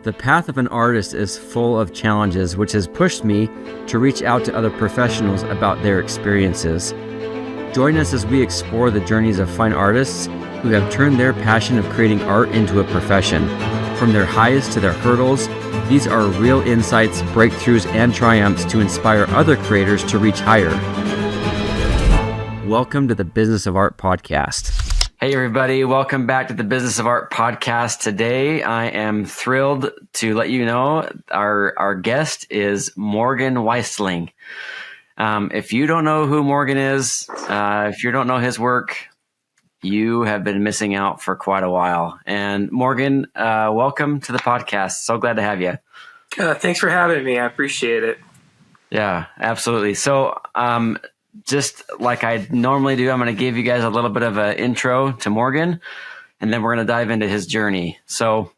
The path of an artist is full of challenges, which has pushed me to reach out to other professionals about their experiences. Join us as we explore the journeys of fine artists who have turned their passion of creating art into a profession. From their highs to their hurdles, these are real insights, breakthroughs, and triumphs to inspire other creators to reach higher. Welcome to the Business of Art podcast. Hey everybody, welcome back to the Business of Art podcast. Today I am thrilled to let you know our guest is Morgan Weistling. If you don't know who Morgan is, if you don't know his work, you have been missing out for quite a while. And Morgan, welcome to the podcast. So glad to have you. Thanks for having me. I appreciate it. Yeah, absolutely. So just like I normally do, I'm going to give you guys a little bit of an intro to Morgan, and then we're going to dive into his journey. So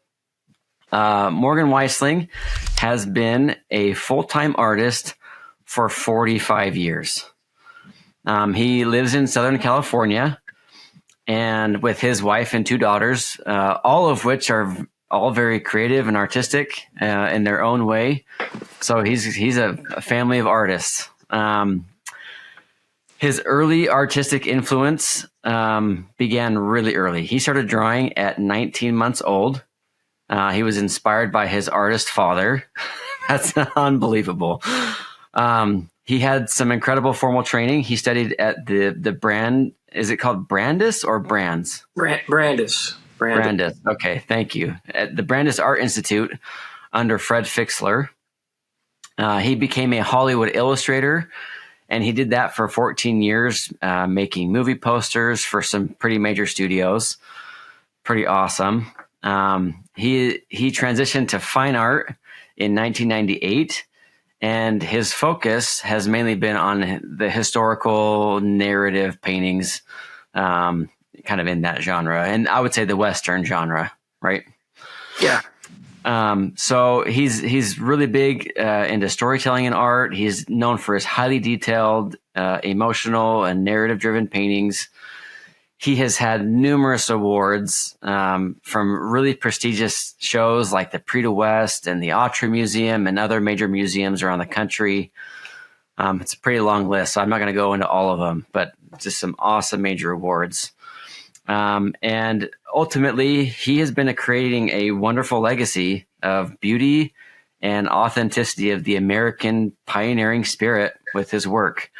Morgan Weistling has been a full-time artist for 45 years. He lives in Southern California, and with his wife and two daughters, all of which are all very creative and artistic in their own way. So he's a family of artists. His early artistic influence began really early. He started drawing at 19 months old. He was inspired by his artist father. That's unbelievable. He had some incredible formal training. He studied at the brand. Is it called Brandis or Brands? Brandis. Okay, thank you. At the Brandis Art Institute under Fred Fixler. He became a Hollywood illustrator. And he did that for 14 years, making movie posters for some pretty major studios. Pretty awesome. He transitioned to fine art in 1998, and his focus has mainly been on the historical narrative paintings, kind of in that genre. And I would say the Western genre, right? Yeah. So he's really big into storytelling and art. He's known for his highly detailed, emotional and narrative-driven paintings. He has had numerous awards from really prestigious shows like the Prix de West and the Autry Museum and other major museums around the country. It's a pretty long list, so I'm not going to go into all of them, but just some awesome major awards. And ultimately, he has been creating a wonderful legacy of beauty and authenticity of the American pioneering spirit with his work.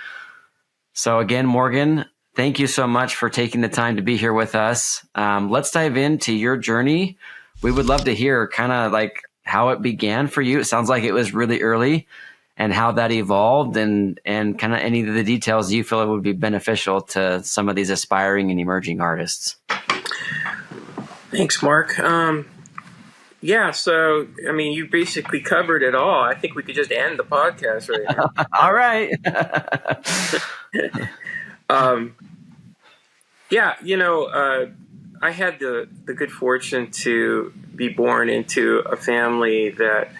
So again, Morgan, thank you so much for taking the time to be here with us. Let's dive into your journey. We would love to hear kind of like how it began for you. It sounds like it was really early, and how that evolved, and kind of any of the details you feel it would be beneficial to some of these aspiring and emerging artists. Thanks, Mark. Yeah, so, I mean, you basically covered it all. I think we could just end the podcast right now. All right. Yeah, I had the good fortune to be born into a family that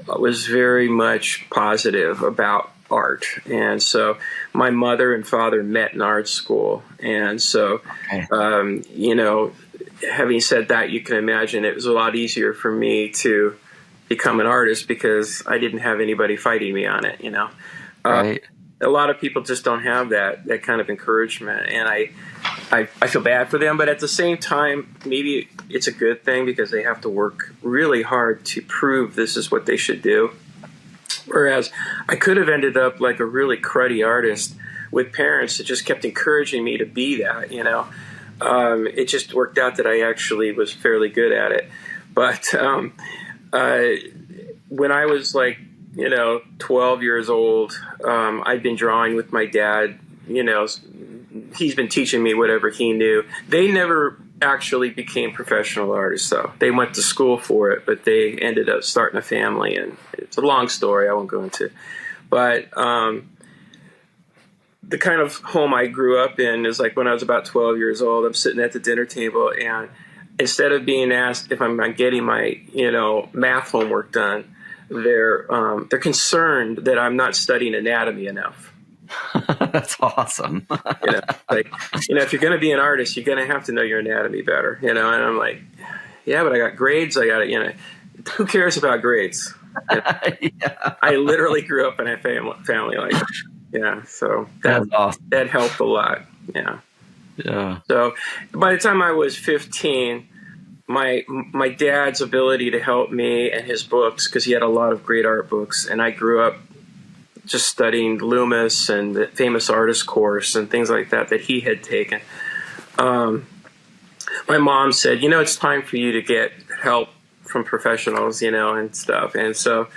was very much positive about art. And so my mother and father met in art school. And so, having said that, you can imagine it was a lot easier for me to become an artist because I didn't have anybody fighting me on it, Right. A lot of people just don't have that kind of encouragement. And I feel bad for them, but at the same time, maybe it's a good thing because they have to work really hard to prove this is what they should do. Whereas I could have ended up like a really cruddy artist with parents that just kept encouraging me to be that, It just worked out that I actually was fairly good at it. But when I was 12 years old, I'd been drawing with my dad, he's been teaching me whatever he knew. They never actually became professional artists, though. They went to school for it, but they ended up starting a family, and it's a long story I won't go into. But the kind of home I grew up in is like when I was about 12 years old, I'm sitting at the dinner table, and instead of being asked if I'm getting my, math homework done, they're concerned that I'm not studying anatomy enough. That's awesome. If you're going to be an artist, you're going to have to know your anatomy better, and I'm like, yeah, but I got grades. I got who cares about grades? Yeah. I literally grew up in a family like that. Yeah, so That's awesome. that helped a lot. Yeah. Yeah. So by the time I was 15, my dad's ability to help me and his books, because he had a lot of great art books, and I grew up just studying Loomis and the famous artist course and things like that he had taken. My mom said, it's time for you to get help from professionals, and stuff. And so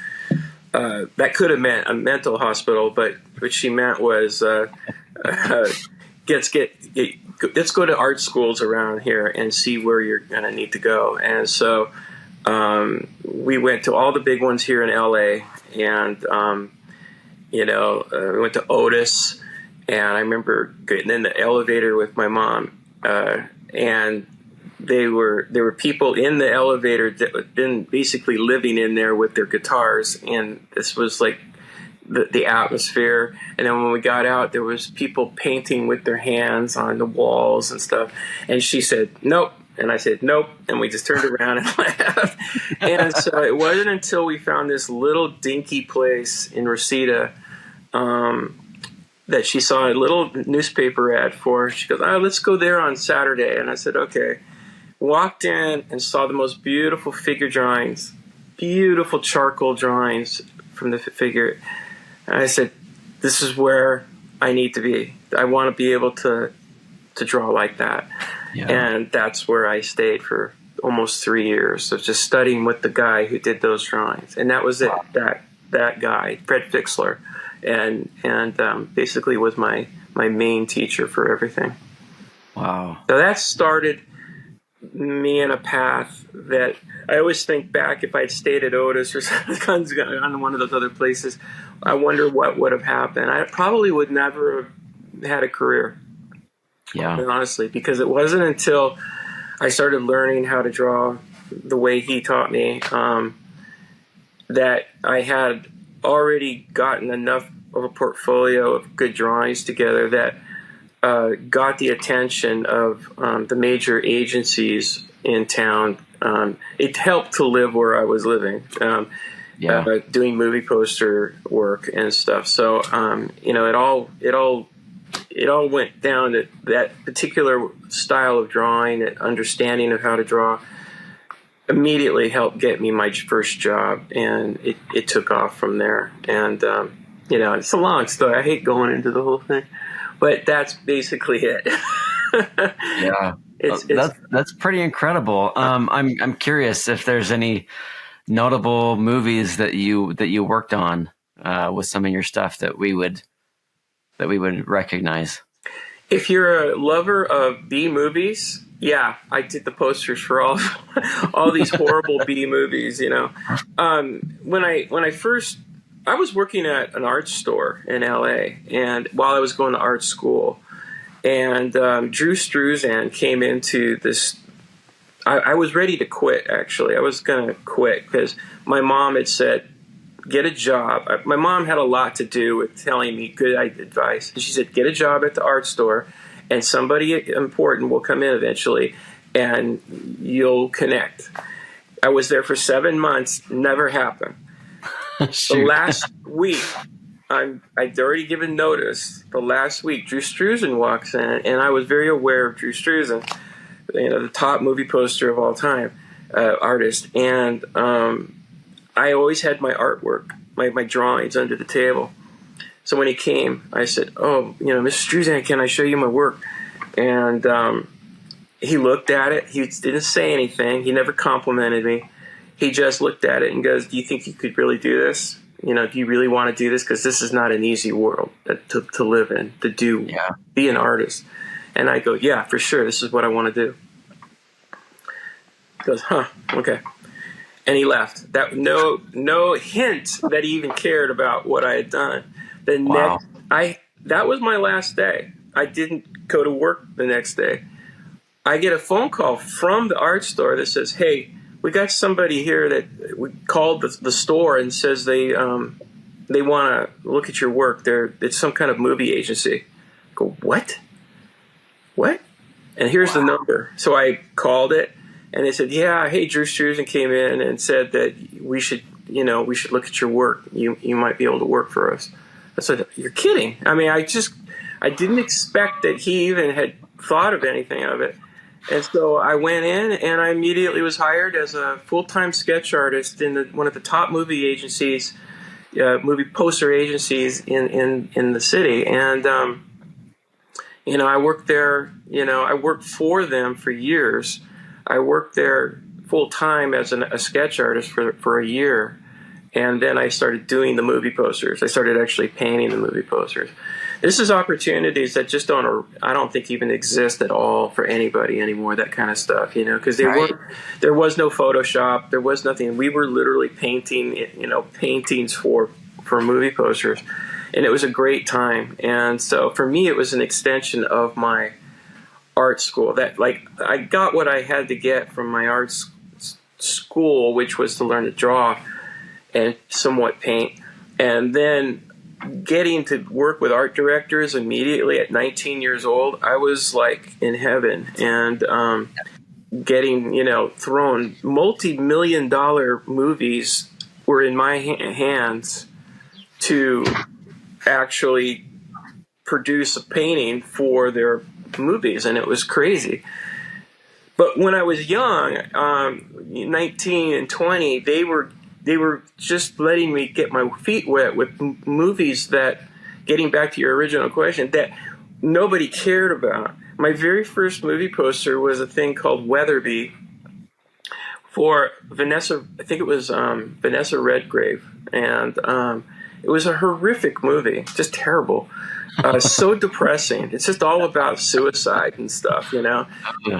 that could have meant a mental hospital, but what she meant was let's go to art schools around here and see where you're going to need to go. And so we went to all the big ones here in LA, and we went to Otis, and I remember getting in the elevator with my mom, and there were people in the elevator that had been basically living in there with their guitars, and this was like the atmosphere. And then when we got out, there was people painting with their hands on the walls and stuff. And she said, "Nope." And I said, "Nope." And we just turned around and left. And so it wasn't until we found this little dinky place in Reseda that she saw a little newspaper ad for. She goes, let's go there on Saturday. And I said, okay. Walked in and saw the most beautiful figure drawings, beautiful charcoal drawings from the figure. And I said, this is where I need to be. I want to be able to draw like that. Yeah. And that's where I stayed for almost 3 years of just studying with the guy who did those drawings. And that was it. That guy, Fred Fixler, and basically was my main teacher for everything. Wow. So that started me in a path that I always think back, if I'd stayed at Otis or on one of those other places, I wonder what would have happened. I probably would never have had a career. Yeah. Honestly, because it wasn't until I started learning how to draw the way he taught me that I had already gotten enough of a portfolio of good drawings together that got the attention of the major agencies in town. It helped to live where I was living, doing movie poster work and stuff. So it all went down to that particular style of drawing, that understanding of how to draw. Immediately helped get me my first job, and it took off from there. And it's a long story. I hate going into the whole thing, but that's basically it. Yeah, that's pretty incredible. I'm curious if there's any notable movies that you worked on with some of your stuff that we would recognize. If you're a lover of B movies, yeah, I did the posters for all these horrible B movies. When I first, I was working at an art store in LA, and while I was going to art school, and Drew Struzan came into this. I was ready to quit. Actually, I was going to quit because my mom had said, get a job. My mom had a lot to do with telling me good advice. And she said, get a job at the art store, and somebody important will come in eventually, and you'll connect. I was there for 7 months. Never happened. The last week, I'd already given notice. The last week, Drew Struzan walks in, and I was very aware of Drew Struzan, the top movie poster of all time, artist. And I always had my artwork, my drawings under the table. So when he came, I said, "Oh, Mr. Struzan, can I show you my work?" And he looked at it. He didn't say anything. He never complimented me. He just looked at it and goes, "Do you think you could really do this? Do you really want to do this? Because this is not an easy world to live in, to do, be an artist." And I go, "Yeah, for sure. This is what I want to do." He goes, "Huh, okay." And he left. That no hint that he even cared about what I had done. That was my last day. I didn't go to work the next day. I get a phone call from the art store that says, "Hey, we got somebody here that we called the store and says they want to look at your work. It's some kind of movie agency." I go, "What? What?" And here's the number. So I called it, And they said, yeah, hey, Drew Struzan came in and said that we should look at your work. You might be able to work for us. I said, you're kidding. I mean, I didn't expect that he even had thought of anything of it. And so I went in and I immediately was hired as a full-time sketch artist in one of the top movie agencies, movie poster agencies in the city. And, I worked there, I worked for them for years. I worked there full-time as a sketch artist for a year. And then I started doing the movie posters. I started actually painting the movie posters. This is opportunities that just I don't think even exist at all for anybody anymore, that kind of stuff, because there was no Photoshop. There was nothing. We were literally painting, paintings for movie posters. And it was a great time. And so for me, it was an extension of my art school. That, like, I got what I had to get from my art school, which was to learn to draw and somewhat paint. And then getting to work with art directors immediately at 19 years old, I was like in heaven. And getting, thrown multi-million-dollar movies were in my hands to actually produce a painting for their movies, and it was crazy. But when I was young, 19 and 20, they were just letting me get my feet wet with movies that, getting back to your original question, that nobody cared about. My very first movie poster was a thing called Weatherby for Vanessa, I think it was Vanessa Redgrave, and it was a horrific movie, just terrible. So depressing. It's just all about suicide and stuff, Yeah.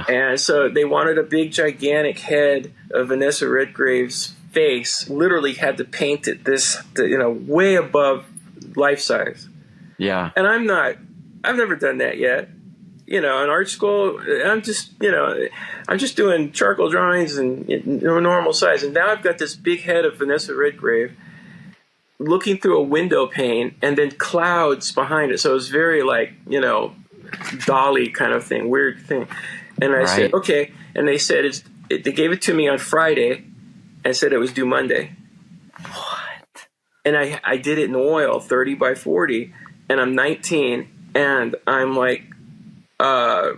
And so they wanted a big, gigantic head of Vanessa Redgrave's face. Literally had to paint it way above life size. Yeah. And I've never done that yet. In art school, I'm just doing charcoal drawings and normal size. And now I've got this big head of Vanessa Redgrave looking through a window pane and then clouds behind it. So it was very Dolly kind of thing, weird thing. And I said, okay. And they said, they gave it to me on Friday and said it was due Monday. What? And I did it in oil, 30 by 40, and I'm 19. And I'm like, I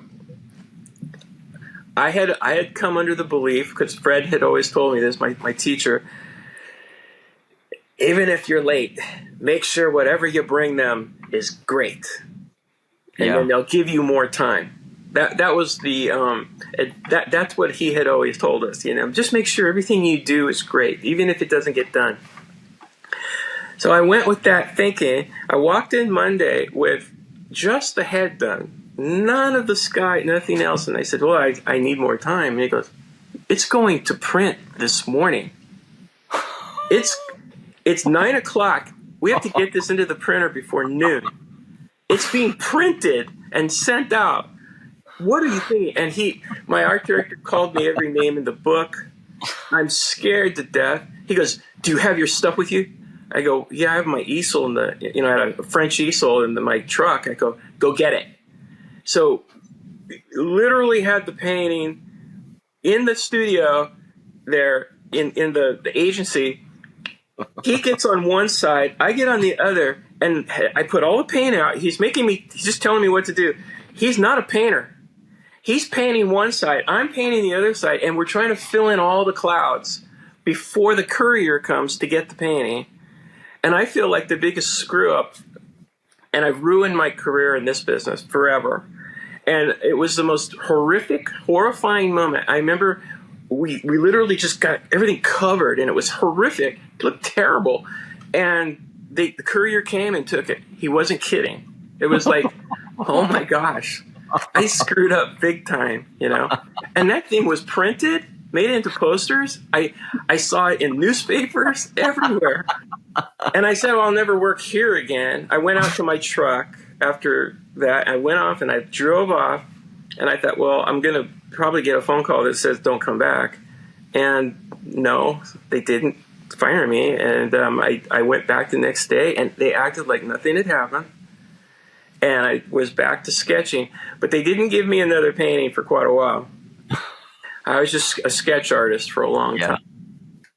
had come under the belief, because Fred had always told me this, my teacher, even if you're late, make sure whatever you bring them is great. And then they'll give you more time. That was that's what he had always told us, Just make sure everything you do is great, even if it doesn't get done. So I went with that thinking. I walked in Monday with just the head done, none of the sky, nothing else. And I said, well, I need more time. And he goes, it's going to print this morning. It's 9 o'clock. We have to get this into the printer before noon. It's being printed and sent out. What are you thinking? And my art director called me every name in the book. I'm scared to death. He goes, do you have your stuff with you? I go, yeah, I have my easel I had a French easel in my truck. I go get it. So literally had the painting in the studio there in the agency. He gets on one side, I get on the other, and I put all the paint out. He's just telling me what to do. He's not a painter. He's painting one side, I'm painting the other side, and we're trying to fill in all the clouds before the courier comes to get the painting. And I feel like the biggest screw up, and I've ruined my career in this business forever. And it was the most horrific, horrifying moment. I remember we literally just got everything covered, and it was horrific. It looked terrible. And the courier came and took it. He wasn't kidding. It was like, oh my gosh, I screwed up big time, And that thing was printed, made into posters. I saw it in newspapers everywhere. And I said, well, I'll never work here again. I went out to my truck after that. I went off and I drove off. And I thought, well, I'm going to probably get a phone call that says don't come back. And no, they didn't fire me. And I went back the next day, and they acted like nothing had happened. And I was back to sketching. But they didn't give me another painting for quite a while. I was just a sketch artist for a long Yeah. time.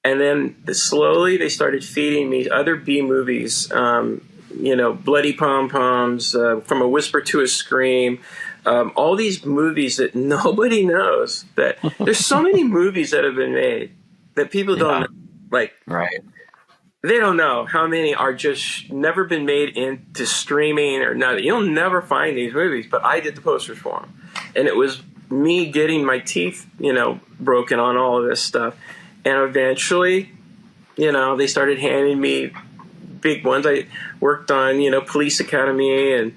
And then slowly they started feeding me other B movies, Bloody Pom Poms, From a Whisper to a Scream, all these movies that nobody knows. That there's so many movies that have been made that people don't know. Like, Right. they don't know how many are just never been made into streaming or nothing. You'll never find these movies, but I did the posters for them. And it was me getting my teeth, broken on all of this stuff. And eventually, they started handing me big ones. I worked on, Police Academy and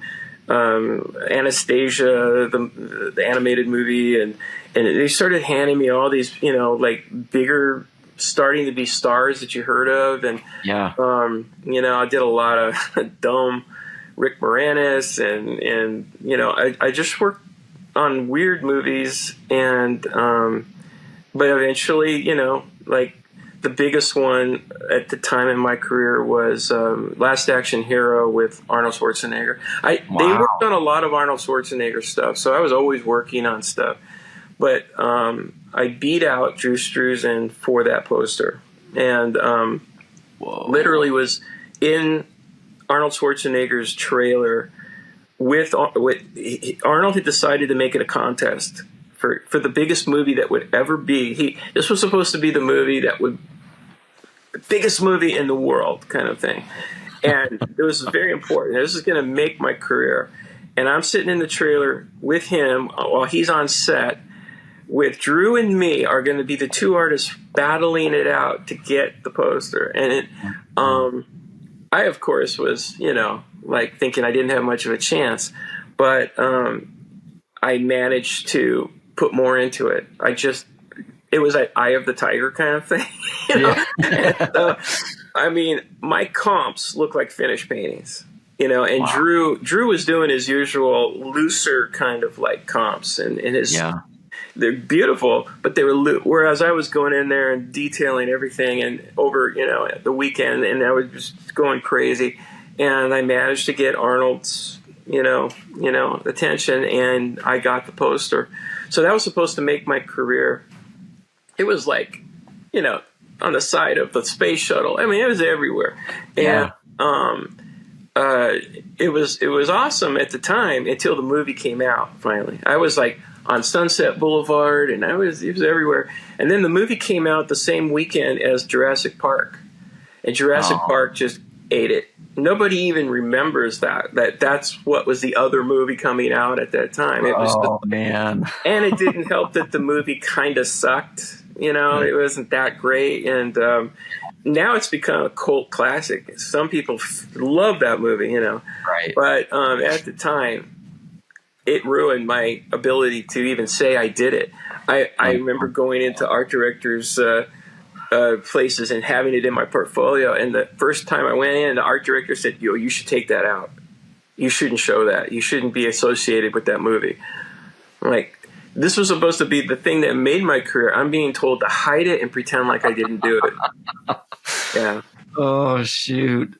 Anastasia, the animated movie. And they started handing me all these, bigger, starting to be stars that you heard of. And, I did a lot of Dome, Rick Moranis, and I just worked on weird movies. And, but eventually, the biggest one at the time in my career was Last Action Hero with Arnold Schwarzenegger. They worked on a lot of Arnold Schwarzenegger stuff, so I was always working on stuff. But I beat out Drew Struzan for that poster, and literally was in Arnold Schwarzenegger's trailer with Arnold had decided to make it a contest for the biggest movie that would ever be. This was supposed to be the movie that would the biggest movie in the world kind of thing. And it was very important. This is going to make my career. And I'm sitting in the trailer with him while he's on set with Drew, and me are going to be the two artists battling it out to get the poster. And I, of course, was, thinking I didn't have much of a chance. But I managed to put more into it. It was an eye of the tiger kind of thing. And, my comps look like finished paintings, and Drew was doing his usual looser kind of like comps, and they're beautiful, but they were whereas I was going in there and detailing everything and over, the weekend, and I was just going crazy. And I managed to get Arnold's, attention, and I got the poster. So that was supposed to make my career. It was like, on the side of the space shuttle. I mean, it was everywhere. And it was awesome at the time until the movie came out. Finally, I was like on Sunset Boulevard, and it was everywhere. And then the movie came out the same weekend as Jurassic Park, and Jurassic Park just ate it. Nobody even remembers that's what was the other movie coming out at that time. It was man. And it didn't help that the movie kind of sucked. It wasn't that great. And now it's become a cult classic. Some people love that movie, Right. But at the time, it ruined my ability to even say I did it. I remember going into art directors' places and having it in my portfolio. And the first time I went in, the art director said, you should take that out. You shouldn't show that. You shouldn't be associated with that movie. I'm like, this was supposed to be the thing that made my career. I'm being told to hide it and pretend like I didn't do it. Yeah. Oh, shoot.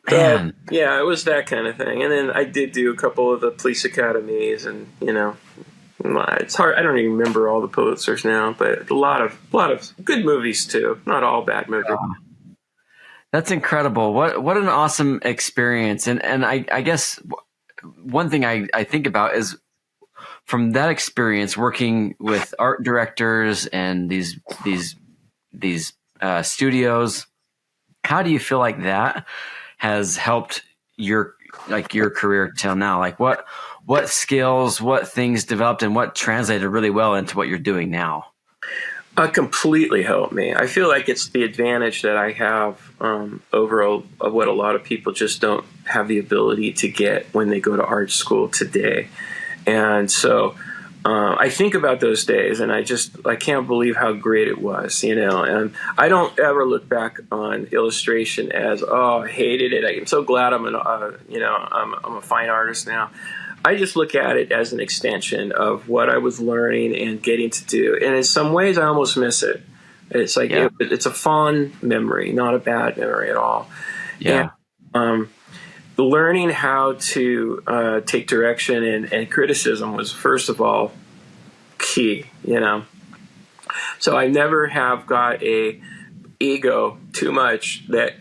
Man. Yeah, it was that kind of thing. And then I did do a couple of the police academies, and, it's hard. I don't even remember all the Pulitzers now, but a lot of good movies too. Not all bad movies. That's incredible. What an awesome experience. And I guess one thing I think about is from that experience working with art directors and these studios, how do you feel like that has helped your career till now? Like what skills, what things developed, and what translated really well into what you're doing now? Completely helped me. I feel like it's the advantage that I have over what a lot of people just don't have the ability to get when they go to art school today. And so I think about those days, and I can't believe how great it was, and I don't ever look back on illustration as, I hated it. I'm so glad I'm a fine artist now. I just look at it as an extension of what I was learning and getting to do. And in some ways, I almost miss it. It's like, it's a fond memory, not a bad memory at all. Yeah. And, learning how to take direction and criticism was, first of all, key, So I never have got a ego too much that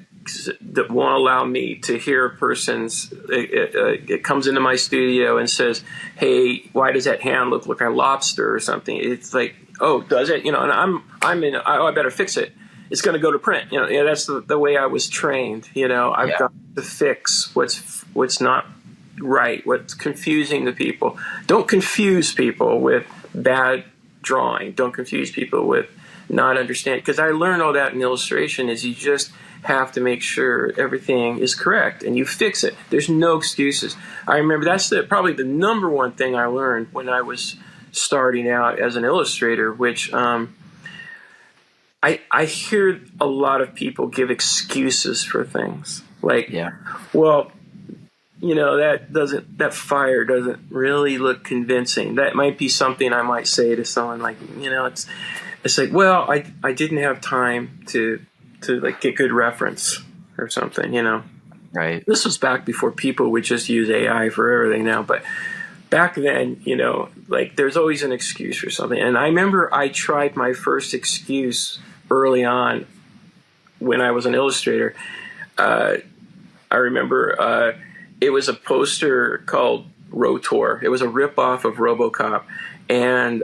won't allow me to hear a person's it comes into my studio and says, hey, why does that hand look like a lobster or something? It's like, oh, does it? You know, and I'm in, oh, I better fix it. It's going to go to print. You know, that's the way I was trained. You know, I've got to fix what's not right, what's confusing the people. Don't confuse people with bad drawing. Don't confuse people with not understanding. Because I learned all that in illustration is you just have to make sure everything is correct and you fix it. There's no excuses. I remember that's probably the number one thing I learned when I was starting out as an illustrator, which I hear a lot of people give excuses for things like, well, you know, that fire doesn't really look convincing. That might be something I might say to someone, like, you know, it's like, well, I didn't have time to like get good reference or something, you know. Right. This was back before people would just use AI for everything now, but back then, you know, like there's always an excuse for something. And I remember I tried my first excuse early on when I was an illustrator. I remember it was a poster called Rotor. It was a ripoff of RoboCop, and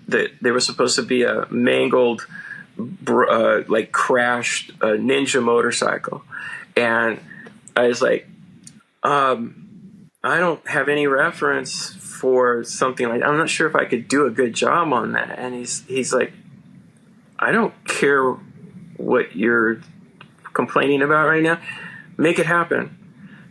there was supposed to be a mangled, like crashed ninja motorcycle, and I was like, I don't have any reference for something like that. I'm not sure if I could do a good job on that. And he's like, I don't care what you're complaining about right now. Make it happen.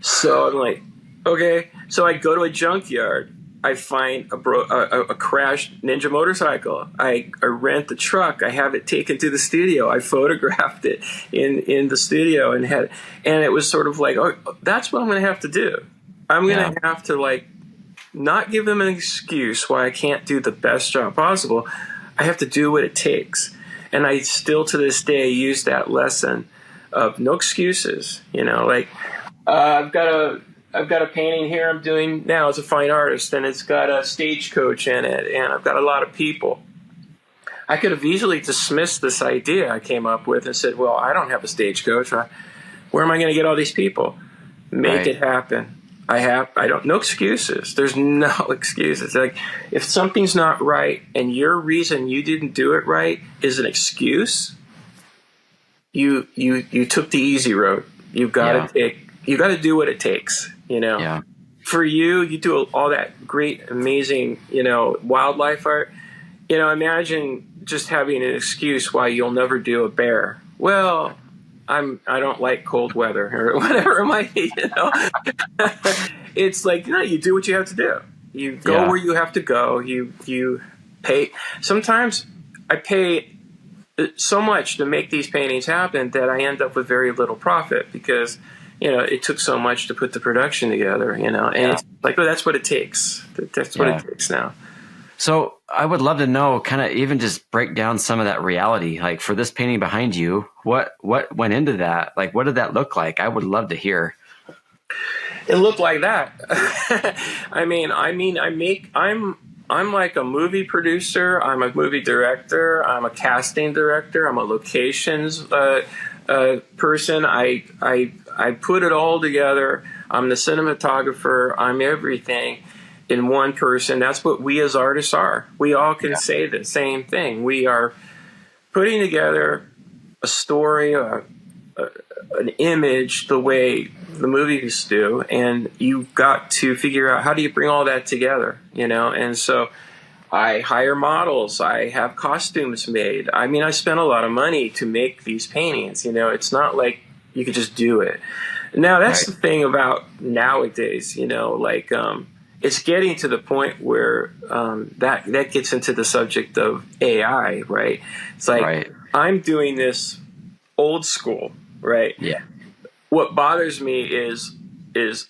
So I'm like, okay. So I go to a junkyard. I find a crashed ninja motorcycle. I rent the truck. I have it taken to the studio. I photographed it in the studio and it was sort of like, oh, that's what I'm going to have to do. I'm going to have to like not give them an excuse why I can't do the best job possible. I have to do what it takes. And I still to this day use that lesson of no excuses. You know, like I've got a painting here I'm doing now as a fine artist, and it's got a stagecoach in it, and I've got a lot of people. I could have easily dismissed this idea I came up with and said, well, I don't have a stagecoach. Where am I going to get all these people? Make it happen. No excuses. There's no excuses. Like, if something's not right and your reason you didn't do it right is an excuse, you took the easy road. You've got to do what it takes, you know. Yeah. For you do all that great, amazing, you know, wildlife art. You know, imagine just having an excuse why you'll never do a bear. Well, I don't like cold weather or whatever it might be, you know. It's like, no, you do what you have to do. You go where you have to go. You pay. Sometimes I pay so much to make these paintings happen that I end up with very little profit because, you know, it took so much to put the production together, you know. And it's like, well, that's what it takes. That's what it takes now. So I would love to know, kind of even just break down some of that reality. Like for this painting behind you, what went into that? Like, what did that look like? I would love to hear. It looked like that. I'm like a movie producer. I'm a movie director. I'm a casting director. I'm a locations person. I put it all together. I'm the cinematographer. I'm everything in one person. That's what we as artists are. We all can say the same thing. We are putting together a story, an image, the way the movies do, and you've got to figure out how do you bring all that together, you know. And so I hire models. I have costumes made. I mean, I spent a lot of money to make these paintings, you know. It's not like you could just do it. Now, that's the thing about nowadays, you know, like it's getting to the point where that gets into the subject of AI, right? It's like I'm doing this old school, right? Yeah. What bothers me is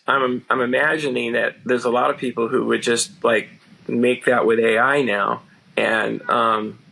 I'm imagining that there's a lot of people who would just like make that with AI now and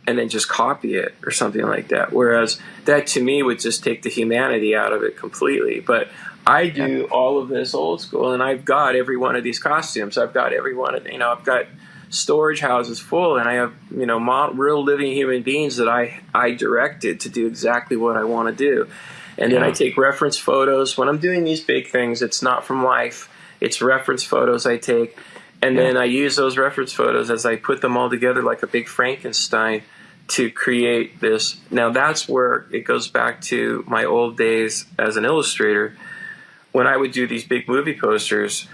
then just copy it or something like that. Whereas that to me would just take the humanity out of it completely. But I do all of this old school, and I've got every one of these costumes. I've got every one of, you know, I've got storage houses full, and I have, you know, real living human beings that I directed to do exactly what I want to do. And then I take reference photos. When I'm doing these big things, it's not from life. It's reference photos I take. And then I use those reference photos as I put them all together like a big Frankenstein to create this. Now that's where it goes back to my old days as an illustrator, when I would do these big movie posters,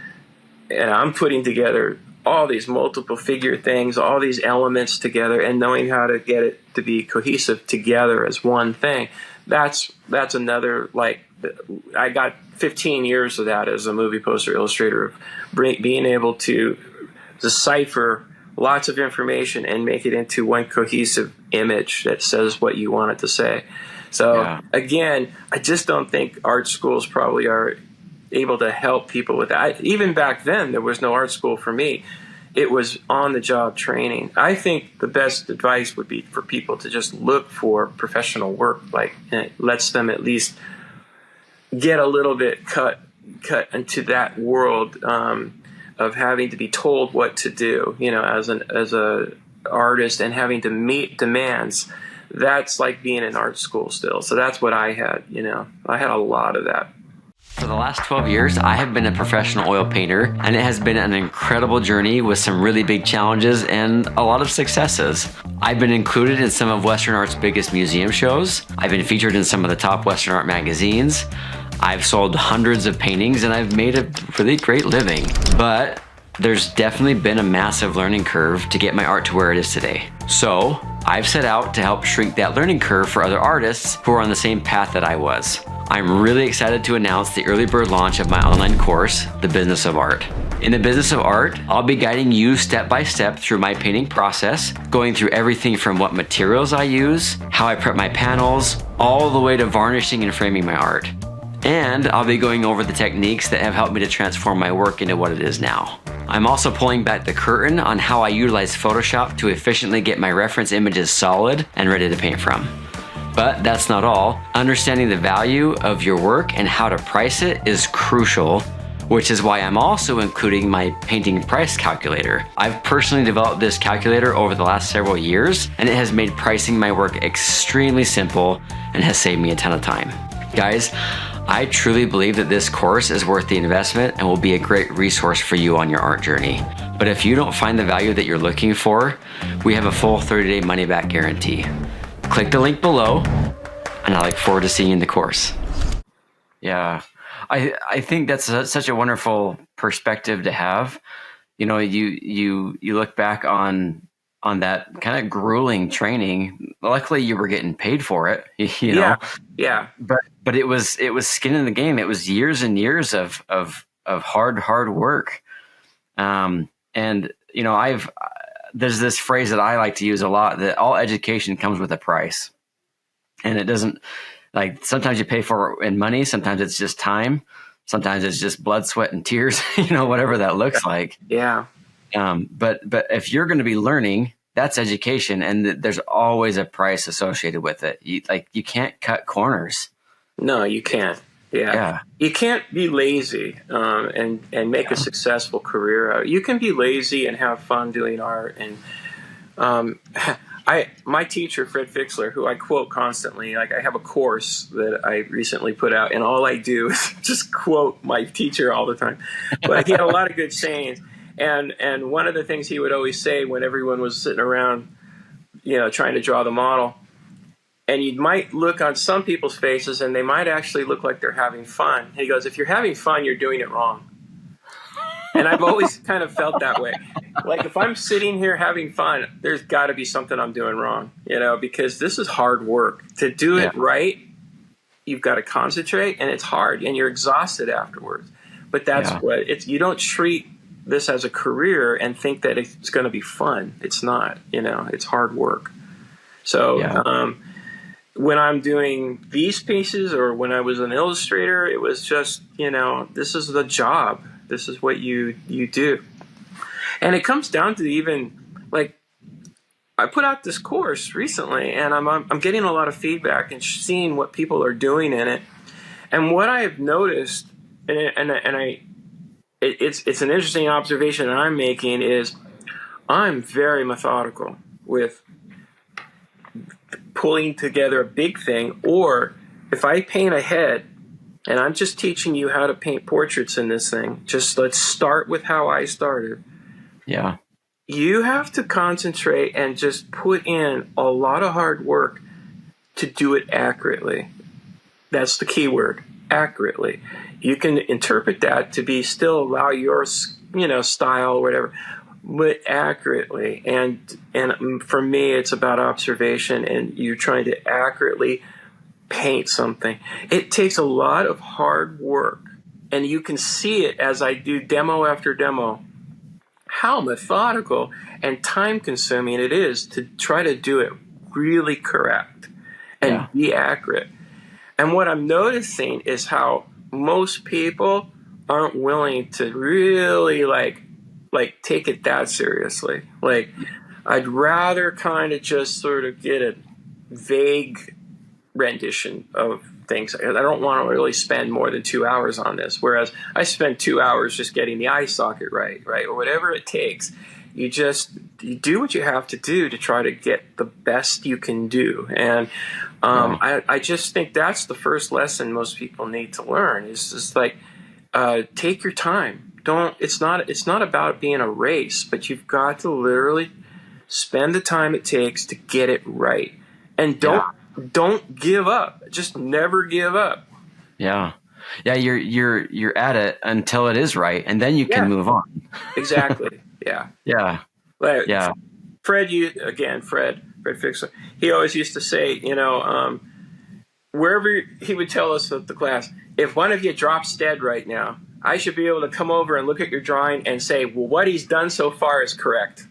and I'm putting together all these multiple figure things, all these elements together, and knowing how to get it to be cohesive together as one thing. That's another, like, I got 15 years of that as a movie poster illustrator, of being able to decipher lots of information and make it into one cohesive image that says what you want it to say. So again, I just don't think art schools probably are able to help people with that. Even back then, there was no art school for me. It was on-the-job training. I think the best advice would be for people to just look for professional work, like, and it lets them at least get a little bit cut into that world of having to be told what to do, you know, as a artist, and having to meet demands. That's like being in art school still. So that's what I had, you know. I had a lot of that. For the last 12 years, I have been a professional oil painter, and it has been an incredible journey with some really big challenges and a lot of successes. I've been included in some of Western Art's biggest museum shows. I've been featured in some of the top Western art magazines. I've sold hundreds of paintings, and I've made a really great living. But there's definitely been a massive learning curve to get my art to where it is today. So I've set out to help shrink that learning curve for other artists who are on the same path that I was. I'm really excited to announce the early bird launch of my online course, The Business of Art. In The Business of Art, I'll be guiding you step by step through my painting process, going through everything from what materials I use, how I prep my panels, all the way to varnishing and framing my art. And I'll be going over the techniques that have helped me to transform my work into what it is now. I'm also pulling back the curtain on how I utilize Photoshop to efficiently get my reference images solid and ready to paint from. But that's not all. Understanding the value of your work and how to price it is crucial, which is why I'm also including my painting price calculator. I've personally developed this calculator over the last several years, and it has made pricing my work extremely simple and has saved me a ton of time. Guys, I truly believe that this course is worth the investment and will be a great resource for you on your art journey. But if you don't find the value that you're looking for, we have a full 30-day money-back guarantee. Click the link below, and I look forward to seeing you in the course. Yeah, I think that's such a wonderful perspective to have. You know, you look back on that kind of grueling training. Luckily, you were getting paid for it. You know, yeah. But it was skin in the game. It was years and years of hard work. And you know, there's this phrase that I like to use a lot, that all education comes with a price. And it doesn't, like, sometimes you pay for it in money, sometimes it's just time, sometimes it's just blood, sweat, and tears, you know, whatever that looks like. Yeah. But if you're going to be learning, that's education, and there's always a price associated with it. You can't cut corners. No, you can't. Yeah. You can't be lazy and make a successful career out. You can be lazy and have fun doing art. And my teacher, Fred Fixler, who I quote constantly, like, I have a course that I recently put out, and all I do is just quote my teacher all the time. But he had a lot of good sayings. And one of the things he would always say when everyone was sitting around, you know, trying to draw the model, and you might look on some people's faces and they might actually look like they're having fun. He goes, if you're having fun, you're doing it wrong. And I've always kind of felt that way. Like, if I'm sitting here having fun, there's got to be something I'm doing wrong, you know, because this is hard work. To do it right, you've got to concentrate, and it's hard, and you're exhausted afterwards. But that's what it's. You don't treat this as a career and think that it's going to be fun. It's not, you know, it's hard work. So, when I'm doing these pieces, or when I was an illustrator, it was just, you know, this is the job. This is what you do. And it comes down to, even, like, I put out this course recently, and I'm getting a lot of feedback and seeing what people are doing in it. And what I have noticed, it's an interesting observation that I'm making, is I'm very methodical with pulling together a big thing, or if I paint a head, and I'm just teaching you how to paint portraits in this thing, just let's start with how I started. Yeah. You have to concentrate and just put in a lot of hard work to do it accurately. That's the key word, accurately. You can interpret that to be still allow your, style or whatever, but accurately. And for me, it's about observation, and you're trying to accurately paint something. It takes a lot of hard work, and you can see it as I do demo after demo, how methodical and time consuming it is to try to do it really correct and be accurate. And what I'm noticing is how most people aren't willing to really like take it that seriously. Like, I'd rather kind of just sort of get a vague rendition of things. I don't want to really spend more than 2 hours on this, whereas I spend 2 hours just getting the eye socket right, or whatever it takes. You do what you have to do to try to get the best you can do. And I just think that's the first lesson most people need to learn, is just like, take your time. It's not about being a race, but you've got to literally spend the time it takes to get it right. And don't give up. Just never give up. Yeah. Yeah, you're at it until it is right, and then you can move on. Exactly. Yeah. Yeah. Like, Yeah. Fred Fixler, he always used to say, wherever he would tell us at the class, if one of you drops dead right now, I should be able to come over and look at your drawing and say, well, what he's done so far is correct.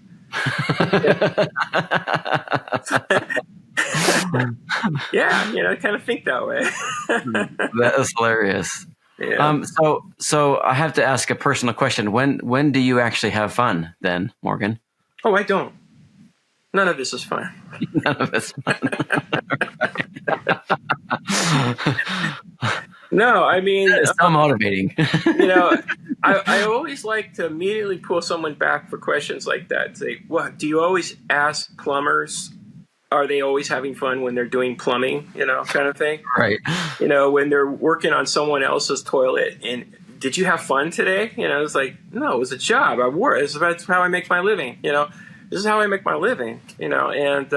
Yeah, I kind of think that way. That is hilarious. Yeah. So I have to ask a personal question. When do you actually have fun then, Morgan? Oh, I don't. None of this is fun. None of it's fun. No, I mean, it's so motivating. I always like to immediately pull someone back for questions like that. Say, what do you always ask plumbers? Are they always having fun when they're doing plumbing, kind of thing? Right. When they're working on someone else's toilet, and did you have fun today? It's like, no, it was a job. I work. That's how I make my living. This is how I make my living. And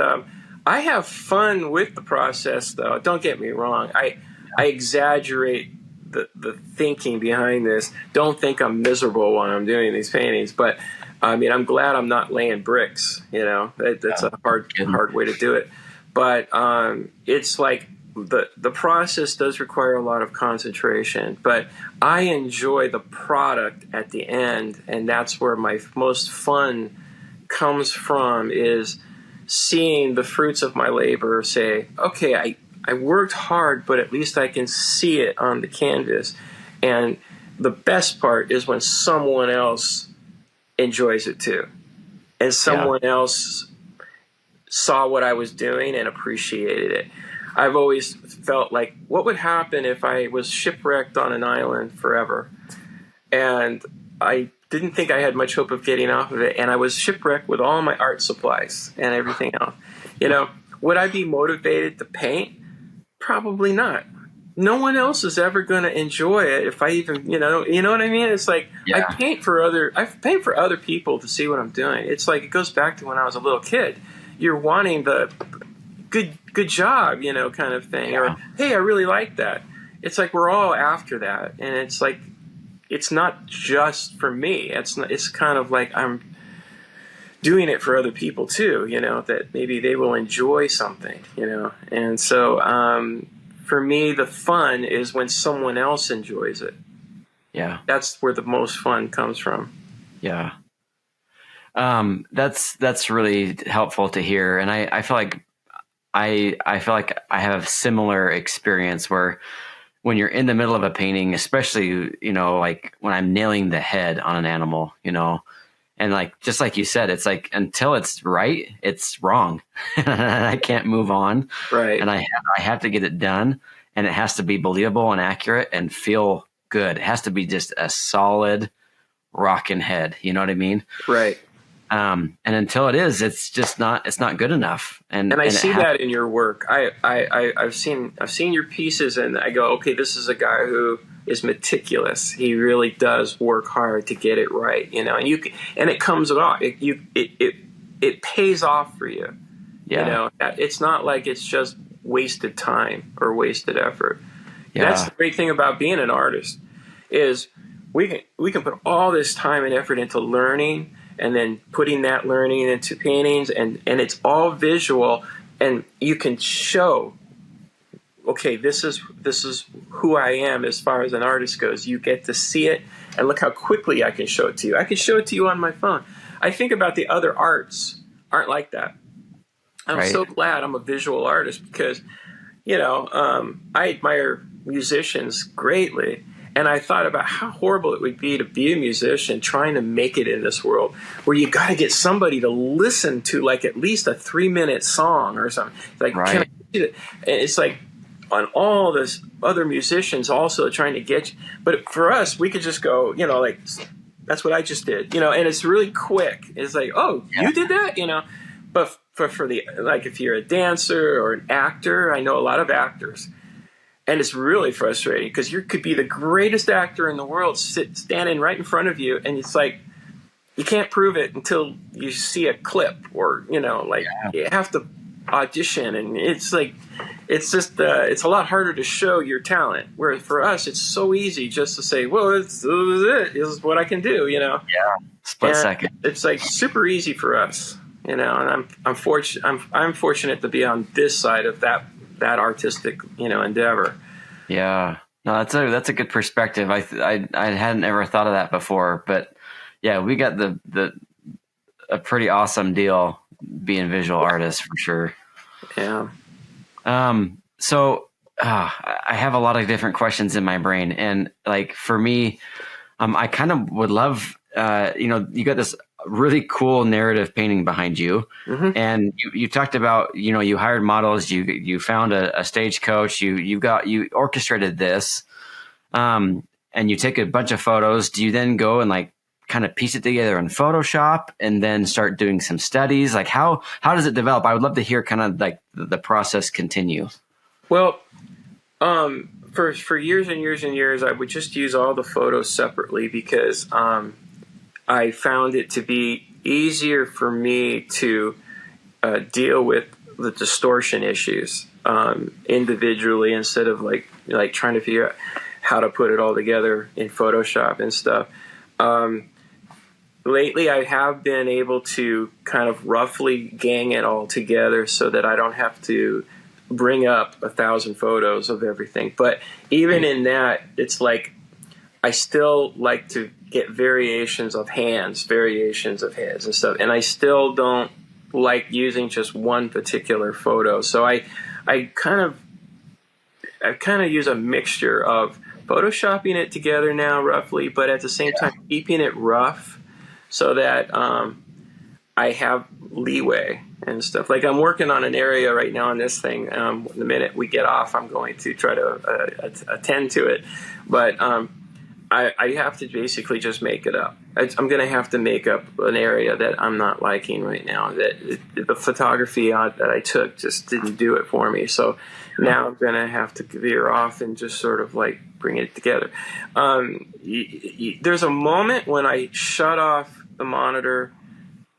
I have fun with the process, though. Don't get me wrong. I exaggerate the thinking behind this. Don't think I'm miserable when I'm doing these paintings, but I'm glad I'm not laying bricks. That's a hard way to do it. But it's like the process does require a lot of concentration. But I enjoy the product at the end, and that's where my most fun comes from, is seeing the fruits of my labor. Say, okay, I worked hard, but at least I can see it on the canvas. And the best part is when someone else enjoys it too, and someone else saw what I was doing and appreciated it. I've always felt like, what would happen if I was shipwrecked on an island forever, and I didn't think I had much hope of getting off of it, and I was shipwrecked with all my art supplies and everything else. Would I be motivated to paint? Probably not. No one else is ever going to enjoy it if I even, you know what I mean? It's like, I paint for other people to see what I'm doing. It's like, it goes back to when I was a little kid. You're wanting the good job, kind of thing. Yeah. Or, hey, I really like that. It's like, we're all after that. And it's like, it's not just for me. It's kind of like I'm doing it for other people too, that maybe they will enjoy something, And so, for me, the fun is when someone else enjoys it. Yeah. That's where the most fun comes from. Yeah. That's really helpful to hear. And I feel like I feel like I have a similar experience where when you're in the middle of a painting, especially, like when I'm nailing the head on an animal, and like, just like you said, it's like, until it's right, it's wrong. I can't move on. Right. And I have to get it done, and it has to be believable and accurate and feel good. It has to be just a solid rocking head. You know what I mean? Right. And until it is, it's just not, it's not good enough. And I see that in your work. I've seen your pieces, and I go, okay, this is a guy who is meticulous. He really does work hard to get it right, you know. And it comes off. It pays off for you. Yeah. You know, it's not like it's just wasted time or wasted effort. Yeah. That's the great thing about being an artist, is we can put all this time and effort into learning, and then putting that learning into paintings, and it's all visual, and you can show, okay, this is who I am as far as an artist goes. You get to see it, and look how quickly I can show it to you. I can show it to you on my phone. I think about the other arts aren't like that. I'm Right. so glad I'm a visual artist, because, you know, I admire musicians greatly. And I thought about how horrible it would be to be a musician trying to make it in this world, where you got to get somebody to listen to like at least a 3-minute song or something. Like, Right. can I do it? And it's like on all this other musicians also trying to get you. But for us, we could just go, you know, like, that's what I just did, you know, and it's really quick. It's like, oh, you did that, you know. But for the, like, if you're a dancer or an actor, I know a lot of actors. And it's really frustrating, because you could be the greatest actor in the world standing right in front of you, and it's like you can't prove it until you see a clip, or, you know, like, you have to audition, and it's like, it's just it's a lot harder to show your talent. Whereas for us, it's so easy just to say, well, this is what I can do, you know. Yeah. Split second. It's like super easy for us, you know. And I'm fortunate to be on this side of that artistic, you know, endeavor. Yeah, no, that's a good perspective. I hadn't ever thought of that before, but yeah, we got a pretty awesome deal being visual artists for sure. Yeah. So I have a lot of different questions in my brain, and like for me, I kind of would love, you know, you got this really cool narrative painting behind you. Mm-hmm. And you talked about, you know, you hired models, you found a stagecoach, you orchestrated this, and you take a bunch of photos. Do you then go and like kind of piece it together in Photoshop and then start doing some studies? Like how does it develop? I would love to hear kind of like the process continue. Well, for years and years and years, I would just use all the photos separately, because I found it to be easier for me to deal with the distortion issues individually, instead of like trying to figure out how to put it all together in Photoshop and stuff. Lately, I have been able to kind of roughly gang it all together so that I don't have to bring up 1,000 photos of everything. But even in that, it's like I still like to get variations of hands and stuff, and I still don't like using just one particular photo. So I kind of use a mixture of photoshopping it together now roughly, but at the same time keeping it rough, so that I have leeway and stuff. Like, I'm working on an area right now on this thing. The minute we get off, I'm going to try to attend to it, but I have to basically just make it up. I'm going to have to make up an area that I'm not liking right now. That the photography that I took just didn't do it for me. So now I'm going to have to veer off and just sort of like bring it together. There's a moment when I shut off the monitor,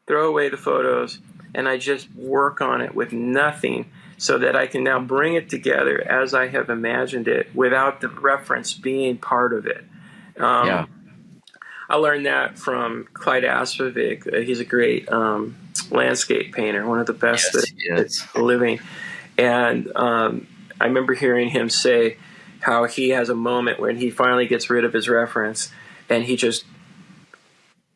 throw away the photos, and I just work on it with nothing, so that I can now bring it together as I have imagined it, without the reference being part of it. I learned that from Clyde Aspevic. He's a great landscape painter, one of the best that's living. And I remember hearing him say how he has a moment when he finally gets rid of his reference, and he just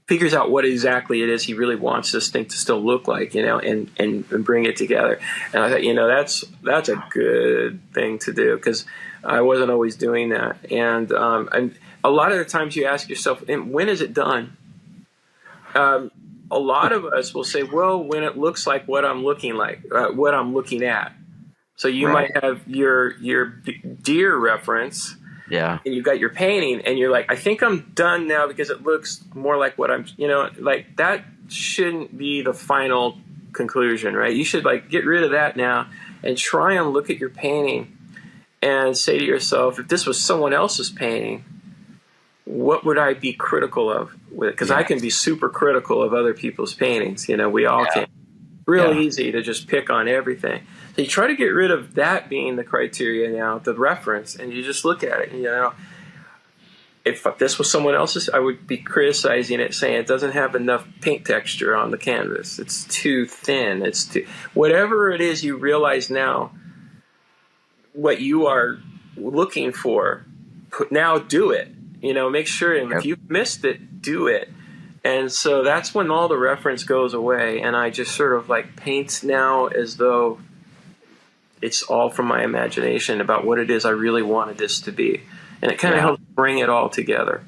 figures out what exactly it is he really wants this thing to still look like, you know, and bring it together. And I thought, you know, that's a good thing to do, because I wasn't always doing that. And a lot of the times you ask yourself, when is it done? A lot of us will say, well, when it looks like what I'm looking at. So you might have your deer reference, and you've got your painting, and you're like, I think I'm done now because it looks more like what I'm, you know, like that shouldn't be the final conclusion, right? You should like get rid of that now and try and look at your painting and say to yourself, if this was someone else's painting, what would I be critical of with it? Because I can be super critical of other people's paintings. You know, we all can. Real easy to just pick on everything. So you try to get rid of that being the criteria now, the reference, and you just look at it. You know, if this was someone else's, I would be criticizing it, saying it doesn't have enough paint texture on the canvas. It's too thin. It's too whatever it is you realize now. What you are looking for, now do it. You know, make sure, and if you've missed it, do it. And so that's when all the reference goes away, and I just sort of like paint now as though it's all from my imagination about what it is I really wanted this to be. And it kind of helps bring it all together.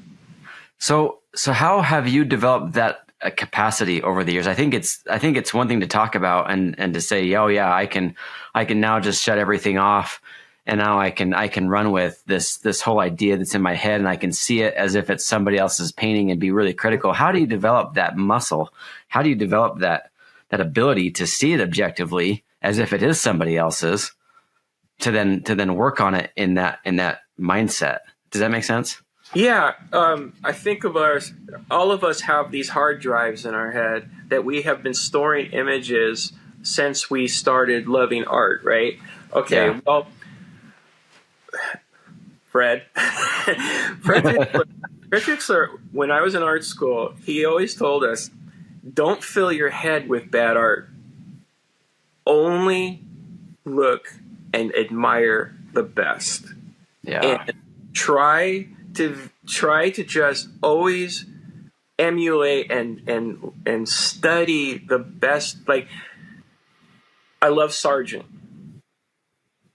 So how have you developed that capacity over the years? I think it's one thing to talk about and to say, oh yeah, I can now just shut everything off. And now I can run with this whole idea that's in my head, and I can see it as if it's somebody else's painting and be really critical. How do you develop that muscle? How do you develop that ability to see it objectively as if it is somebody else's, to then work on it in that mindset? Does that make sense? Yeah, I think all of us have these hard drives in our head that we have been storing images since we started loving art, right? Okay, well. Fred Dixler, when I was in art school, he always told us, don't fill your head with bad art. Only look and admire the best. Yeah. And try to just always emulate and study the best. Like, I love Sargent,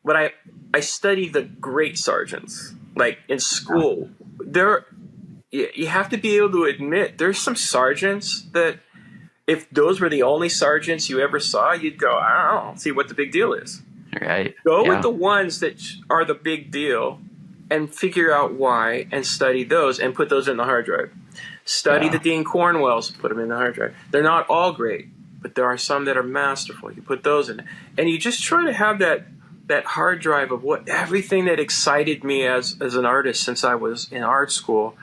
but I study the great Sargents. Like in school, you have to be able to admit there's some Sargents that if those were the only Sargents you ever saw, you'd go, I don't know, see what the big deal is. Right. Go with the ones that are the big deal and figure out why and study those and put those in the hard drive. Study the Dean Cornwells, put them in the hard drive. They're not all great, but there are some that are masterful. You put those in. And you just try to have that hard drive of everything that excited me as an artist since I was in art school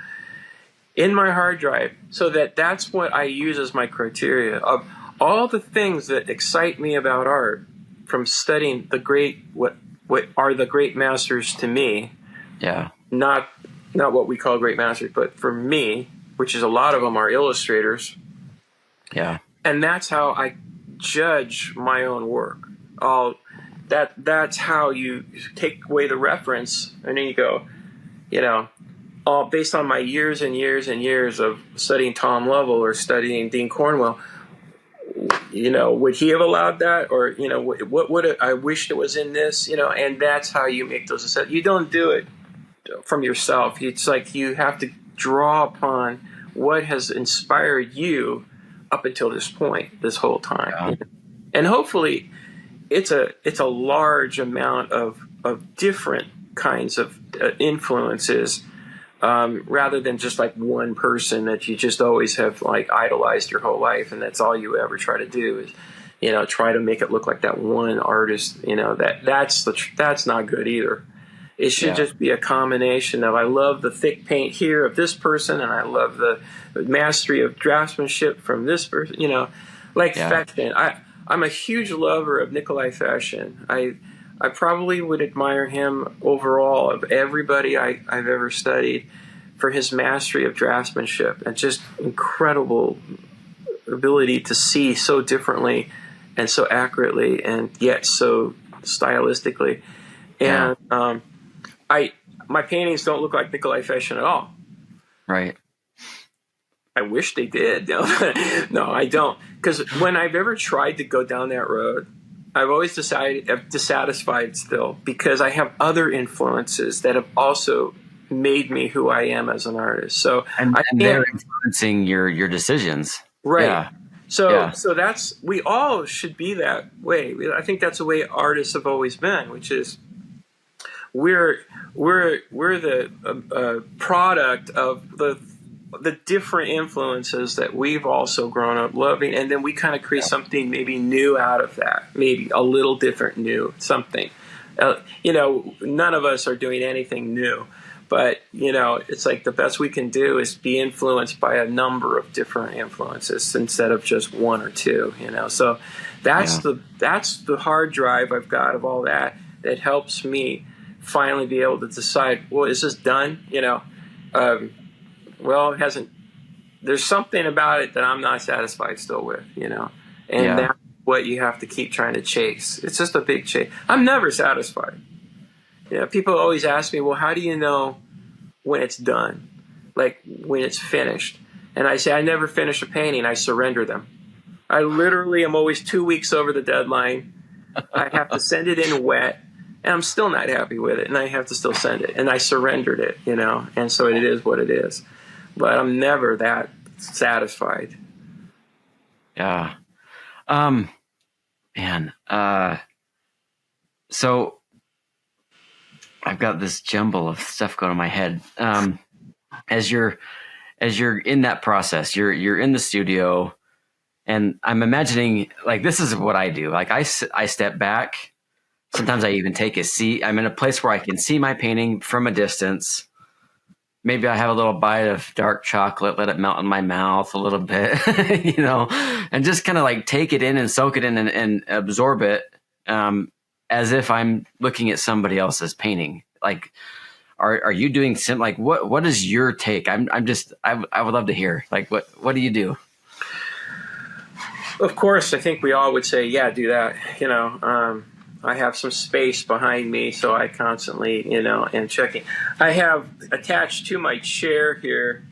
in my hard drive, so that's what I use as my criteria of all the things that excite me about art from studying the great, what are the great masters to me. Yeah. Not what we call great masters, but for me, which is a lot of them are illustrators. Yeah. And that's how I judge my own work. That's how you take away the reference, and then you go, you know, all based on my years and years and years of studying Tom Lovell or studying Dean Cornwell, you know, would he have allowed that? Or, you know, what would I wished it was in this, you know, and that's how you make those assessments. You don't do it from yourself. It's like you have to draw upon what has inspired you up until this point, this whole time. Yeah. And hopefully it's a large amount of different kinds of influences, rather than just like one person that you just always have like idolized your whole life, and that's all you ever try to do is, you know, try to make it look like that one artist. You know, that's not good either. It should just be a combination of I love the thick paint here of this person, and I love the mastery of draftsmanship from this person. You know, like Fashion. I'm a huge lover of Nikolai Fashion. I probably would admire him overall of everybody I've ever studied for his mastery of draftsmanship and just incredible ability to see so differently and so accurately and yet so stylistically. And my paintings don't look like Nikolai Fashion at all. Right. I wish they did. No, I don't. Because when I've ever tried to go down that road, I've always decided I'm dissatisfied still because I have other influences that have also made me who I am as an artist. So and they're influencing your decisions. Right. Yeah. So that's, we all should be that way. I think that's the way artists have always been, which is we're the product of the the different influences that we've also grown up loving, and then we kind of create something maybe new out of that, maybe a little different new something. None of us are doing anything new, but it's like the best we can do is be influenced by a number of different influences instead of just one or two. So that's the hard drive I've got of all that helps me finally be able to decide, well, is this done? Well, it hasn't. There's something about it that I'm not satisfied still with, and that's what you have to keep trying to chase. It's just a big chase. I'm never satisfied. People always ask me, well, how do you know when it's done? Like when it's finished? And I say, I never finish a painting. I surrender them. I literally am always 2 weeks over the deadline. I have to send it in wet. And I'm still not happy with it, and I have to still send it. And I surrendered it, and so it is what it is. But I'm never that satisfied. Yeah. Man. So I've got this jumble of stuff going in my head. As you're in that process, you're in the studio, and I'm imagining, like, this is what I do. Like I step back. Sometimes I even take a seat. I'm in a place where I can see my painting from a distance. Maybe I have a little bite of dark chocolate, let it melt in my mouth a little bit, and just kind of like take it in and soak it in and absorb it, as if I'm looking at somebody else's painting. Like, are you doing like what is your take? I would love to hear. Like, what do you do? Of course, I think we all would say, yeah, do that. I have some space behind me, so I constantly, am checking. I have attached to my chair here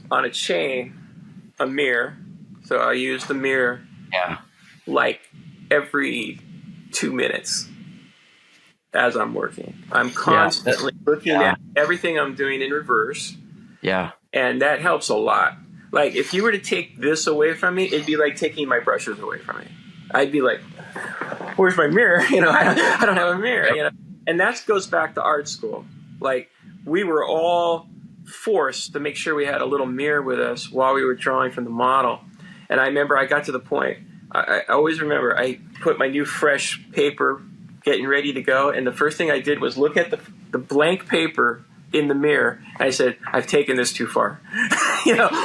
on a chain a mirror. So I use the mirror like every 2 minutes as I'm working. I'm constantly looking at everything I'm doing in reverse. Yeah. And that helps a lot. Like, if you were to take this away from me, it'd be like taking my brushes away from me. I'd be like, where's my mirror? I don't have a mirror. And that goes back to art school. Like, we were all forced to make sure we had a little mirror with us while we were drawing from the model. And I remember I got to the point, I always remember, I put my new fresh paper getting ready to go, and the first thing I did was look at the blank paper in the mirror. I said, I've taken this too far.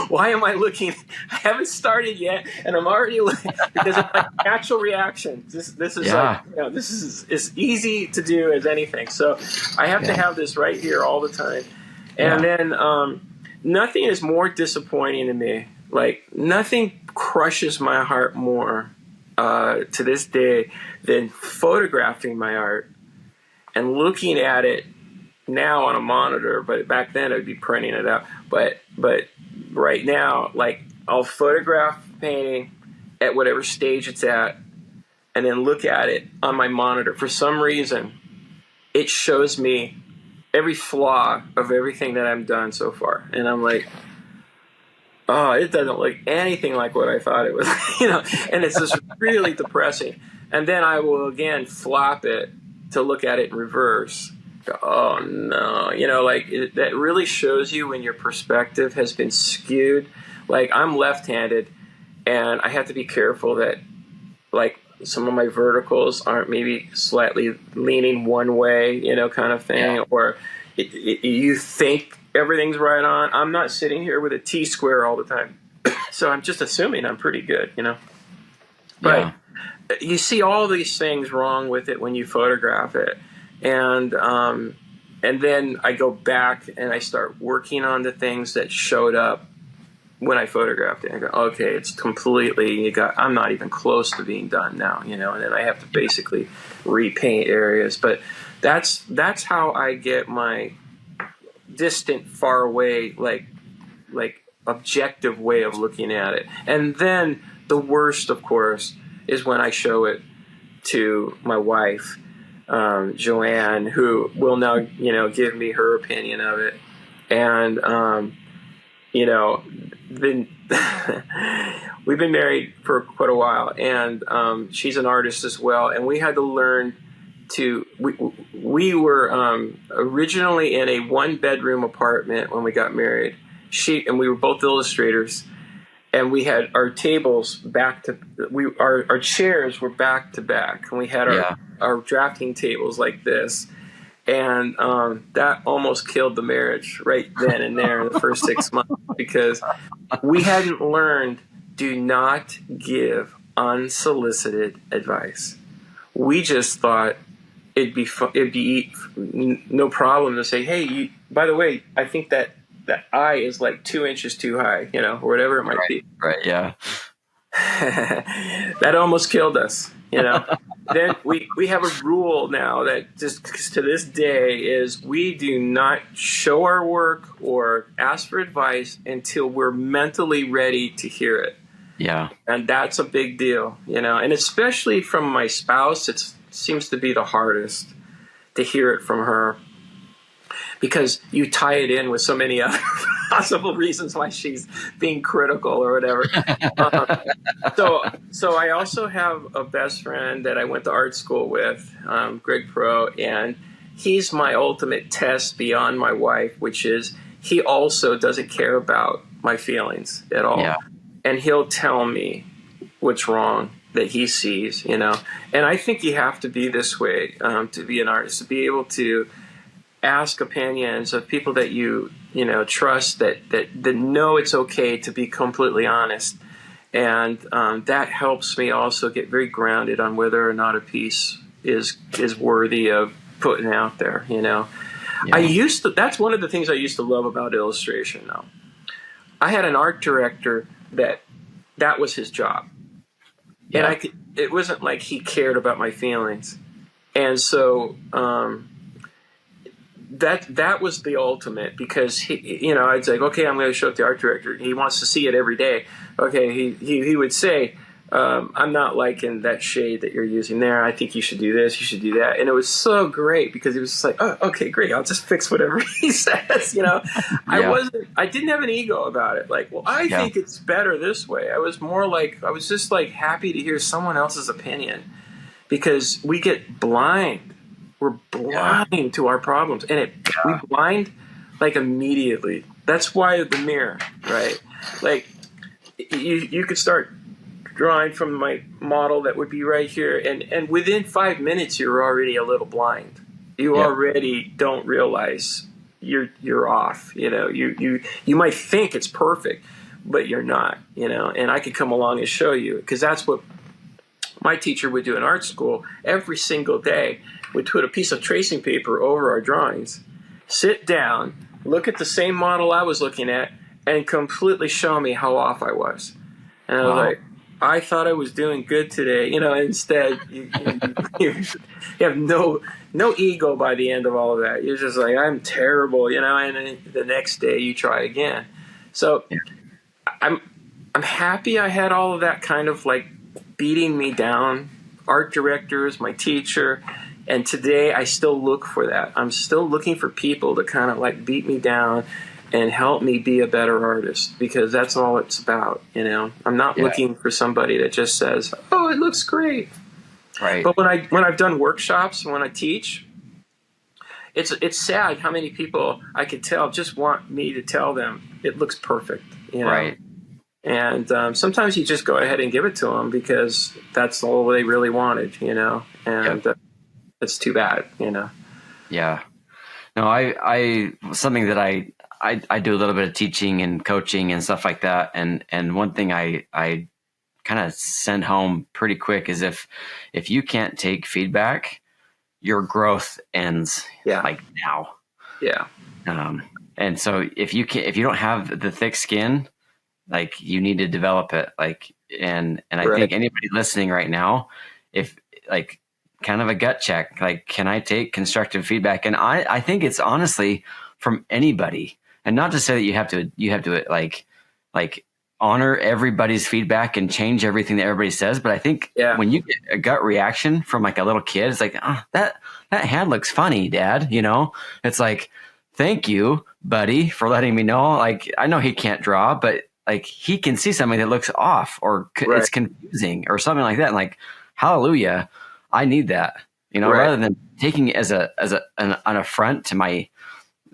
Why am I looking? I haven't started yet, and I'm already looking, because it's my natural reaction. This is like, this is as easy to do as anything. So I have to have this right here all the time. And then nothing is more disappointing to me. Like, nothing crushes my heart more to this day than photographing my art and looking at it now on a monitor, but back then I'd be printing it out. But right now, like, I'll photograph the painting at whatever stage it's at, and then look at it on my monitor. For some reason, it shows me every flaw of everything that I've done so far, and I'm like, oh, it doesn't look anything like what I thought it was, and it's just really depressing. And then I will again flop it to look at it in reverse. Oh no, that really shows you when your perspective has been skewed. Like, I'm left-handed, and I have to be careful that, like, some of my verticals aren't maybe slightly leaning one way, kind of thing, or you think everything's right on. I'm not sitting here with a T-square all the time, so I'm just assuming I'm pretty good, But you see all these things wrong with it when you photograph it. And then I go back and I start working on the things that showed up when I photographed it. I go, okay, it's completely, I'm not even close to being done now, and then I have to basically repaint areas. But that's how I get my distant, far away, like objective way of looking at it. And then the worst, of course, is when I show it to my wife, Joanne, who will now, give me her opinion of it. And, then we've been married for quite a while, and she's an artist as well. And we had to learn we were originally in a 1-bedroom apartment when we got married. and we were both illustrators, and we had our tables our chairs were back to back, and we had our drafting tables like this. And that almost killed the marriage right then and there in the first 6 months, because we hadn't learned, do not give unsolicited advice. We just thought it'd be no problem to say, hey, by the way, I think that eye is like 2 inches too high, or whatever it might be. Right. Yeah. That almost killed us, Then we have a rule now that just to this day is we do not show our work or ask for advice until we're mentally ready to hear it. Yeah. And that's a big deal, and especially from my spouse, it seems to be the hardest to hear it from her, because you tie it in with so many other possible reasons why she's being critical or whatever. So I also have a best friend that I went to art school with, Greg Pro, and he's my ultimate test beyond my wife, which is he also doesn't care about my feelings at all. Yeah. And he'll tell me what's wrong that he sees, And I think you have to be this way to be an artist, to be able to ask opinions of people that you trust, that know it's okay to be completely honest. And that helps me also get very grounded on whether or not a piece is worthy of putting out there, Yeah. That's one of the things I used to love about illustration, though. I had an art director that was his job. Yeah. And it wasn't like he cared about my feelings. And so that was the ultimate, because I'd say, okay, I'm going to show it to the art director. He wants to see it every day. Okay, he would say, I'm not liking that shade that you're using there. I think you should do this, you should do that. And it was so great, because he was just like, oh, okay, great, I'll just fix whatever he says. I didn't have an ego about it. Like, well, I think it's better this way. I was more like, I was just like happy to hear someone else's opinion, because we get blind. We're blind to our problems, and we blind like immediately. That's why the mirror, right? Like you could start drawing from my model that would be right here, and within 5 minutes you're already a little blind. You already don't realize you're off. You might think it's perfect, but you're not. And I could come along and show you, because that's what my teacher would do in art school every single day. Would put a piece of tracing paper over our drawings, sit down, look at the same model I was looking at, and completely show me how off I was. And I was like, I thought I was doing good today. Instead, you have no ego by the end of all of that. You're just like, I'm terrible, and then the next day you try again. So I'm happy I had all of that kind of like beating me down, art directors, my teacher. And today I still look for that. I'm still looking for people to kind of like beat me down and help me be a better artist, because that's all it's about. I'm not looking for somebody that just says, oh, it looks great. Right. But when I've done workshops, when I teach, it's sad how many people I could tell just want me to tell them it looks perfect. Right. And sometimes you just go ahead and give it to them because that's all they really wanted, and it's too bad, Yeah. No, I something that I do a little bit of teaching and coaching and stuff like that. And one thing I kind of send home pretty quick is if you can't take feedback, your growth ends like now. Yeah. And so if you don't have the thick skin, like you need to develop it. Like, and I think anybody listening right now, if like kind of a gut check, like, can I take constructive feedback? And I think it's honestly from anybody, and not to say that you have to like honor everybody's feedback and change everything that everybody says. But I think when you get a gut reaction from like a little kid, it's like, oh, that hand looks funny, Dad. It's like, thank you, buddy, for letting me know. Like, I know he can't draw, but like he can see something that looks off or it's confusing or something like that. And like, hallelujah, I need that, rather than taking it as an affront to my,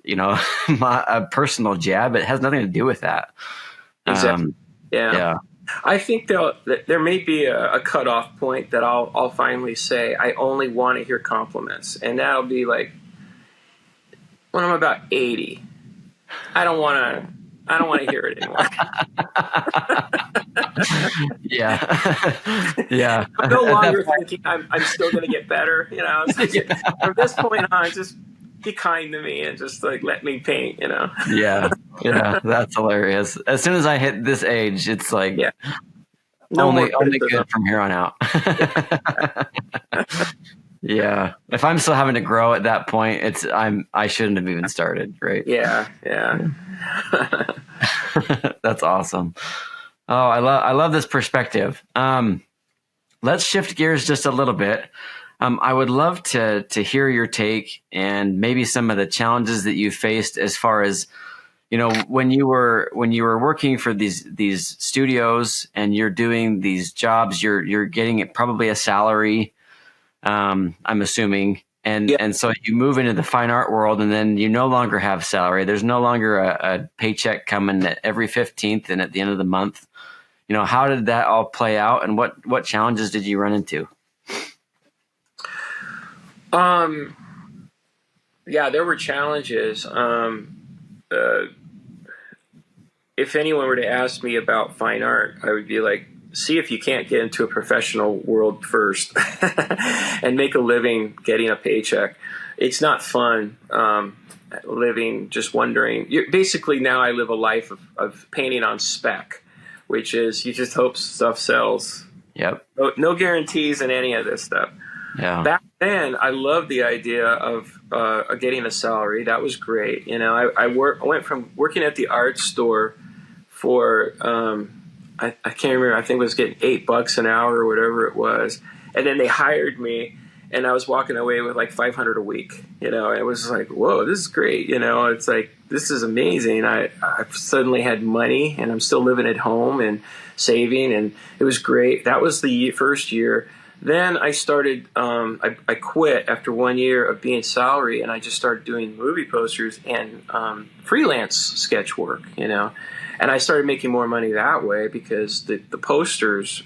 a personal jab. It has nothing to do with that. Exactly. Yeah. Yeah. I think there may be a cutoff point that I'll finally say I only want to hear compliments, and that'll be like when I'm about 80. I don't want to hear it anymore. Yeah. Yeah. I'm no longer thinking I'm still going to get better. So from this point on, just be kind to me and just like let me paint. Yeah. Yeah. That's hilarious. As soon as I hit this age, it's like Yeah. No more only criticism. good from here on out. Yeah. If I'm still having to grow at that point, I shouldn't have even started, right? Yeah. That's awesome. Oh, I love this perspective. Let's shift gears just a little bit. I would love to hear your take and maybe some of the challenges that you faced as far as, when you were working for these studios and you're doing these jobs, you're getting probably a salary. I'm assuming. And so you move into the fine art world, and then you no longer have salary. There's no longer a paycheck coming every 15th and at the end of the month. How did that all play out, and what challenges did you run into? Yeah, there were challenges. If anyone were to ask me about fine art, I would be like, see if you can't get into a professional world first and make a living getting a paycheck. It's not fun living just wondering. Basically, now I live a life of painting on spec, which is you just hope stuff sells. Yep. No guarantees in any of this stuff. Yeah. Back then, I loved the idea of getting a salary. That was great. I went from working at the art store for I can't remember. I think it was getting $8 an hour or whatever it was, and then they hired me, and I was walking away with like $500 a week. It was like, whoa, this is great. It's like, this is amazing. I've suddenly had money, and I'm still living at home and saving, and it was great. That was the first year. Then I started. I quit after 1 year of being salary, and I just started doing movie posters and freelance sketch work. And I started making more money that way because the posters,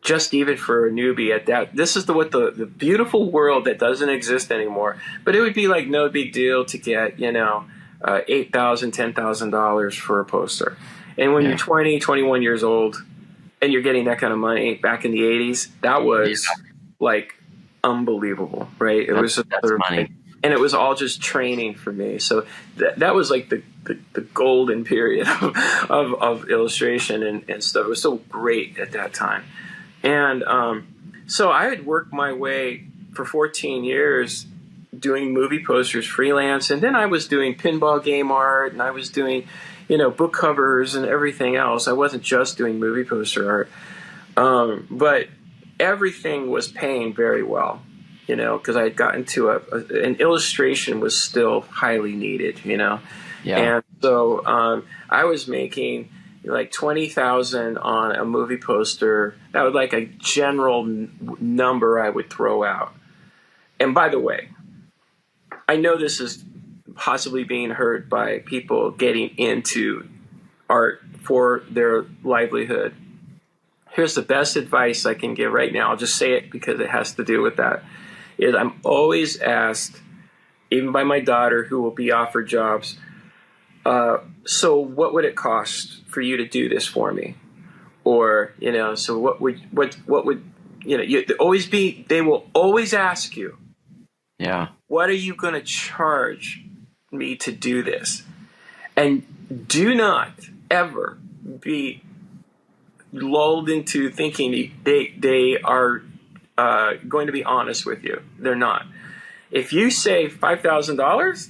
just even for a newbie at that, this is the beautiful world that doesn't exist anymore. But it would be like no big deal to get, $8,000, $10,000 for a poster. And when you're 20, 21 years old and you're getting that kind of money back in the 80s, that was like unbelievable, right? It was just money. And it was all just training for me. So that was like the golden period of illustration and stuff. It was so great at that time. And so I had worked my way for 14 years doing movie posters freelance. And then I was doing pinball game art, and I was doing, book covers and everything else. I wasn't just doing movie poster art. But everything was paying very well. Because I had gotten to an illustration was still highly needed, Yeah. And so I was making like 20,000 on a movie poster. That was like a general number I would throw out. And by the way, I know this is possibly being heard by people getting into art for their livelihood. Here's the best advice I can give right now. I'll just say it because it has to do with that. Is I'm always asked, even by my daughter who will be offered jobs, so what would it cost for you to do this for me? Or, so what would, they will always ask you, what are you going to charge me to do this? And do not ever be lulled into thinking they are going to be honest with you. They're not. If you say $5,000,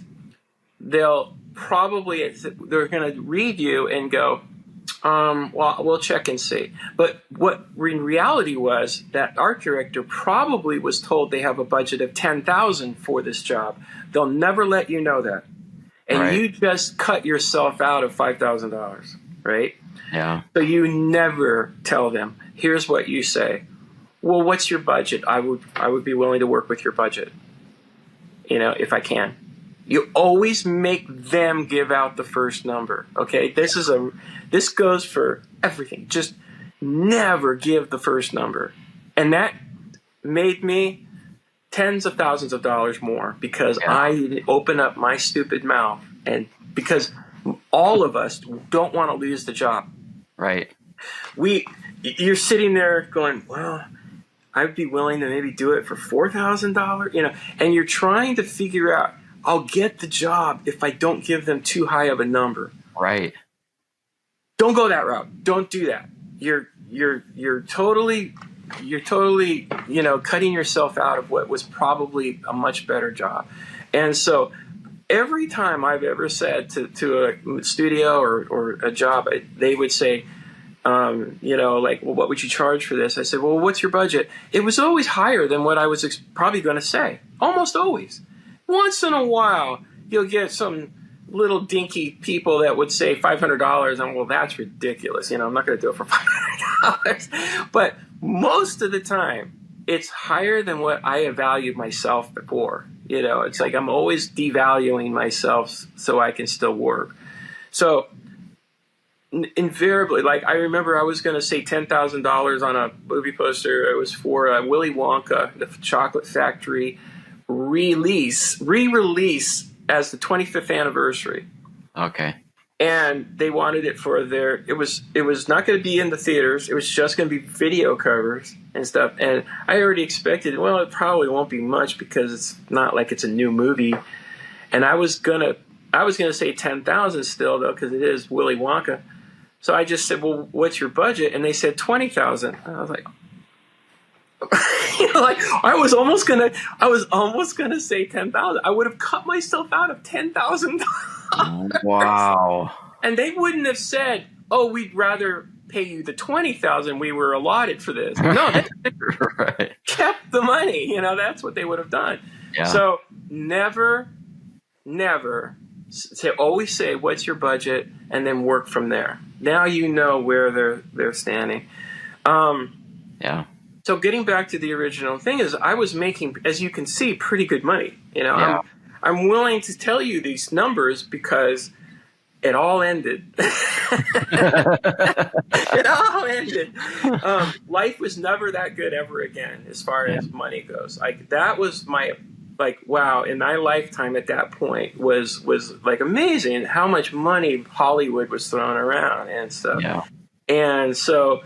they're going to read you and go, well, we'll check and see. But what in reality was that art director probably was told they have a budget of $10,000 for this job. They'll never let you know that. And you just cut yourself out of $5,000, right? Yeah. So you never tell them, here's what you say. Well, what's your budget? I would be willing to work with your budget. if I can. You always make them give out the first number. Okay, this goes for everything. Just never give the first number, and that made me tens of thousands of dollars more because I open up my stupid mouth, and because all of us don't want to lose the job. Right. You're sitting there going, well, I'd be willing to maybe do it for $4,000, and you're trying to figure out, I'll get the job if I don't give them too high of a number. Right. Don't go that route. Don't do that. You're totally, cutting yourself out of what was probably a much better job. And so every time I've ever said to a studio or a job, they would say, well, what would you charge for this? I said, well, what's your budget? It was always higher than what I was probably going to say. Almost always. Once in a while, you'll get some little dinky people that would say $500, and well, that's ridiculous. I'm not going to do it for $500. But most of the time, it's higher than what I have valued myself before. It's like I'm always devaluing myself so I can still work. So invariably, like I remember I was going to say $10,000 on a movie poster. It was for Willy Wonka, the Chocolate Factory re-release as the 25th anniversary. Okay. And they wanted it for it was not going to be in the theaters. It was just going to be video covers and stuff. And I already expected, well, it probably won't be much because it's not like it's a new movie. And I was going to say 10,000 still though, because it is Willy Wonka. So I just said, well, what's your budget? And they said 20,000. And I was like, I was almost gonna say 10,000. I would have cut myself out of $10,000. Wow. And they wouldn't have said, "Oh, we'd rather pay you the 20,000 we were allotted for this." No, they right. kept the money. That's what they would have done. Yeah. So never always say what's your budget, and then work from there. Now you know where they're standing. Yeah. So getting back to the original thing is I was making, as you can see, pretty good money. Yeah. I'm willing to tell you these numbers because it all ended. It all ended. Life was never that good ever again as far as money goes. That was my, wow, in my lifetime at that point was like amazing how much money Hollywood was throwing around and stuff. Yeah. And so,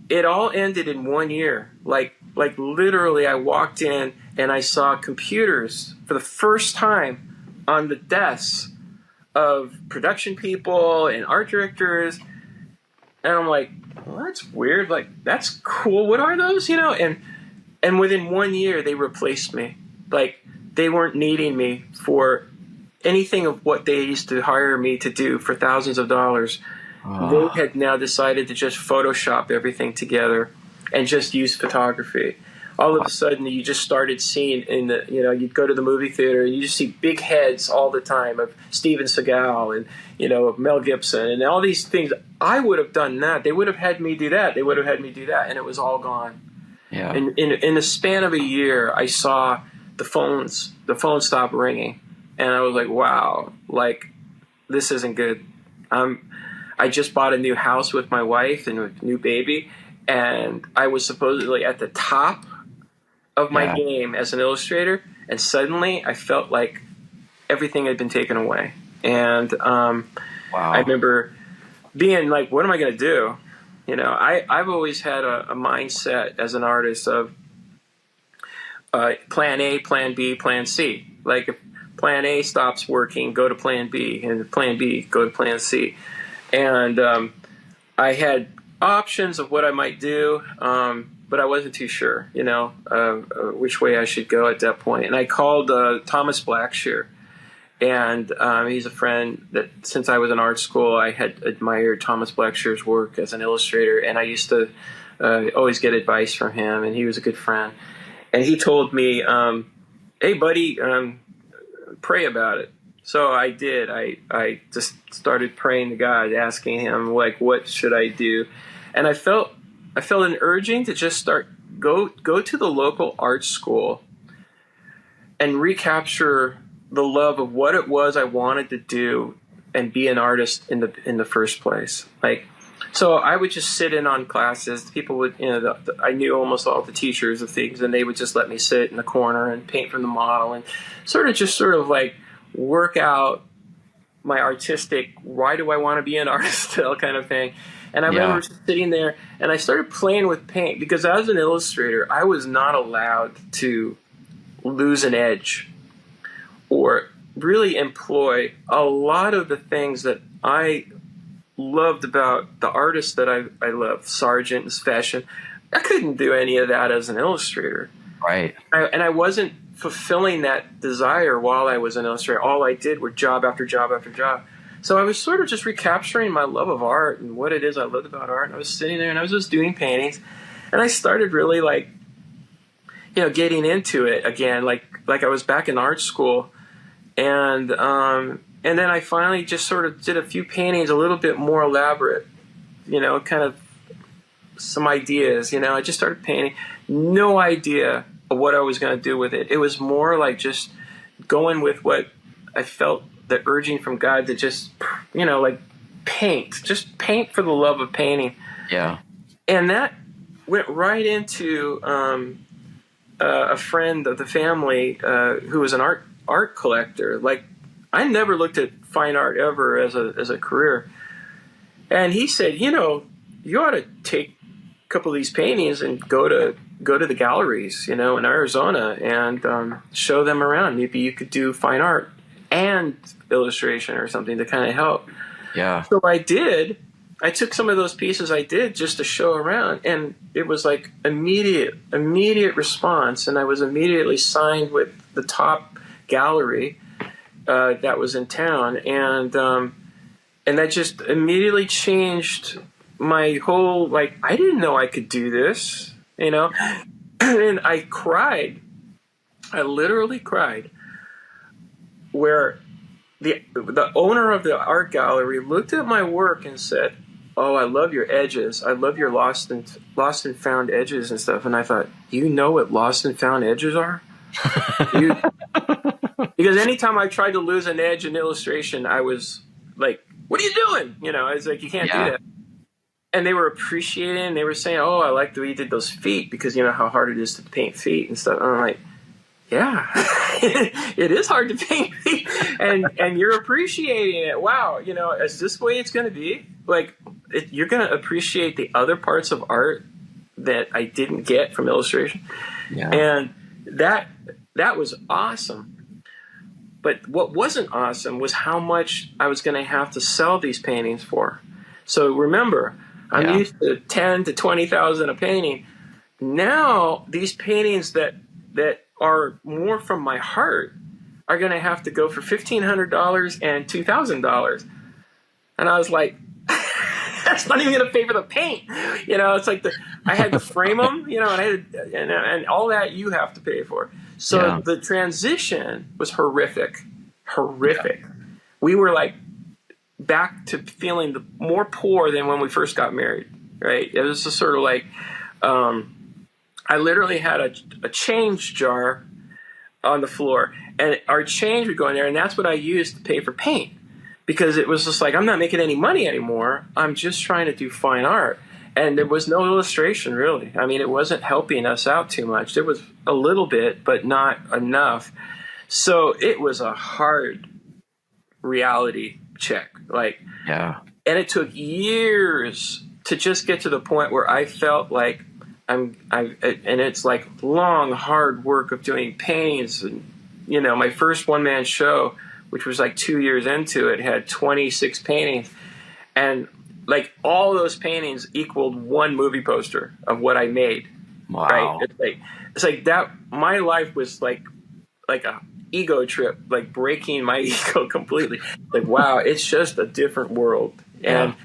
it all ended in 1 year. Like literally I walked in and I saw computers for the first time on the desks of production people and art directors. And I'm like, well, that's weird. Like, that's cool. What are those? And within 1 year they replaced me. Like, they weren't needing me for anything of what they used to hire me to do for thousands of dollars. They had now decided to just Photoshop everything together and just use photography. All of a sudden, you just started seeing you'd go to the movie theater and you just see big heads all the time of Steven Seagal and, of Mel Gibson and all these things. I would have done that. They would have had me do that. They would have had me do that. And it was all gone. Yeah. In the span of a year, I saw the phone stop ringing. And I was like, wow, this isn't good. I just bought a new house with my wife and a new baby, and I was supposedly at the top of my game as an illustrator, and suddenly I felt like everything had been taken away. And I remember being like, what am I going to do? I've always had a mindset as an artist of plan A, plan B, plan C. Like if plan A stops working, go to plan B, and plan B, go to plan C. And I had options of what I might do, but I wasn't too sure, which way I should go at that point. And I called Thomas Blackshear, and he's a friend that since I was in art school, I had admired Thomas Blackshear's work as an illustrator, and I used to always get advice from him, and he was a good friend. And he told me, hey, buddy, pray about it. So I did. I just started praying to God, asking him, what should I do? And I felt an urging to just go to the local art school and recapture the love of what it was I wanted to do and be an artist in the first place. Like, so I would just sit in on classes. People would, I knew almost all the teachers of things, and they would just let me sit in the corner and paint from the model and sort of like work out my artistic, why do I want to be an artist still kind of thing. And I remember sitting there and I started playing with paint because as an illustrator, I was not allowed to lose an edge or really employ a lot of the things that I loved about the artists that I love, Sargent and Fashion. I couldn't do any of that as an illustrator. Right. And I wasn't fulfilling that desire while I was an illustrator. All I did were job after job after job. So I was sort of just recapturing my love of art and what it is I loved about art. And I was sitting there and I was just doing paintings. And I started really like, getting into it again, like I was back in art school. And then I finally just sort of did a few paintings a little bit more elaborate, kind of some ideas, I just started painting. No idea of what I was going to do with it. It was more like just going with what I felt, the urging from God to just, like just paint for the love of painting. Yeah. And that went right into a friend of the family who was an art collector. Like, I never looked at fine art ever as a career. And he said, you ought to take a couple of these paintings and go to the galleries, in Arizona and show them around. Maybe you could do fine art and illustration or something to kind of help. Yeah. So I did. I took some of those pieces I did just to show around, and it was like immediate response, and I was immediately signed with the top gallery that was in town, and that just immediately changed my whole, like, I didn't know I could do this, and I cried. I literally cried, where the owner of the art gallery looked at my work and said, "Oh, I love your edges. I love your lost and found edges and stuff." And I thought, you know what lost and found edges are? Because anytime I tried to lose an edge in illustration, I was like, "What are you doing?" I was like, "You can't do that." And they were appreciating. They were saying, "Oh, I like the way you did those feet because you know how hard it is to paint feet and stuff." And I'm like, yeah, it is hard to paint, and you're appreciating it. Wow, is this the way it's going to be? Like, you're going to appreciate the other parts of art that I didn't get from illustration, and that was awesome. But what wasn't awesome was how much I was going to have to sell these paintings for. So remember, I'm used to 10 to 20,000 a painting. Now these paintings that are more from my heart are going to have to go for $1,500 and $2,000. And I was like, that's not even going to pay for the paint. It's like I had to frame them, and all that you have to pay for. So the transition was horrific. Yeah. We were like back to feeling more poor than when we first got married, right? It was just sort of like, I literally had a change jar on the floor, and our change would go in there, and that's what I used to pay for paint, because it was just like, I'm not making any money anymore. I'm just trying to do fine art. And there was no illustration, really. I mean, it wasn't helping us out too much. There was a little bit, but not enough. So it was a hard reality check. And it took years to just get to the point where I felt like and it's like long, hard work of doing paintings. And, my first one-man show, which was like 2 years into it, had 26 paintings. And like all those paintings equaled one movie poster of what I made. Wow. Right? It's like that. My life was like a ego trip, like breaking my ego completely. Like, wow, it's just a different world. And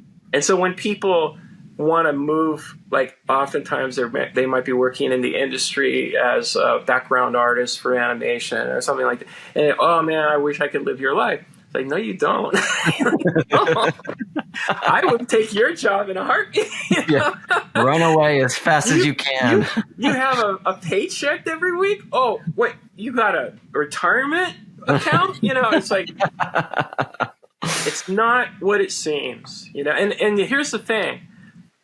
so when people want to move, like oftentimes they might be working in the industry as background artists for animation or something like that. And oh man, I wish I could live your life. It's like, no, you don't. I would take your job in a heartbeat. Yeah. Run away as fast as you can. You have a paycheck every week? Oh, wait, you got a retirement account? It's like, it's not what it seems, and here's the thing.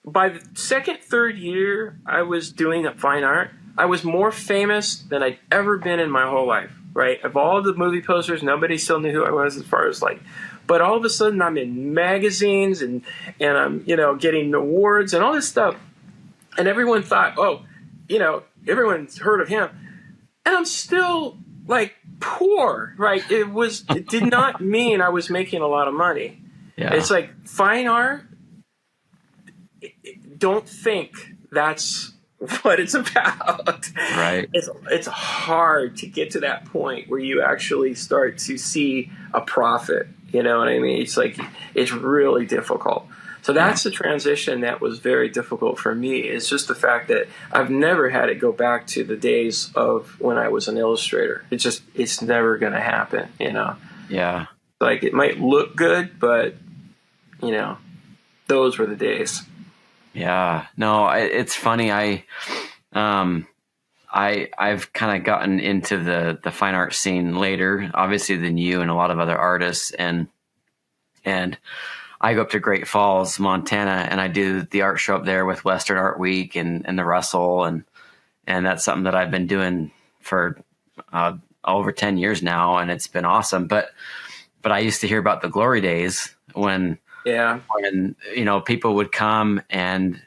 By the second, third year I was doing fine art, I was more famous than I'd ever been in my whole life, right? Of all the movie posters, nobody still knew who I was, as far as like, but all of a sudden I'm in magazines and I'm, getting awards and all this stuff. And everyone thought, oh, everyone's heard of him. And I'm still like poor, right? It did not mean I was making a lot of money. Yeah. It's like fine art. Don't think that's what it's about. Right. It's hard to get to that point where you actually start to see a profit. You know what I mean? It's like, it's really difficult. So that's the transition that was very difficult for me. It's just the fact that I've never had it go back to the days of when I was an illustrator. It's never going to happen, Yeah. Like, it might look good, but, those were the days. Yeah. No, it's funny. I've kind of gotten into the fine art scene later, obviously, than you and a lot of other artists. And I go up to Great Falls, Montana, and I do the art show up there with Western Art Week and the Russell. And that's something that I've been doing for over 10 years now. And it's been awesome. But I used to hear about the glory days when people would come and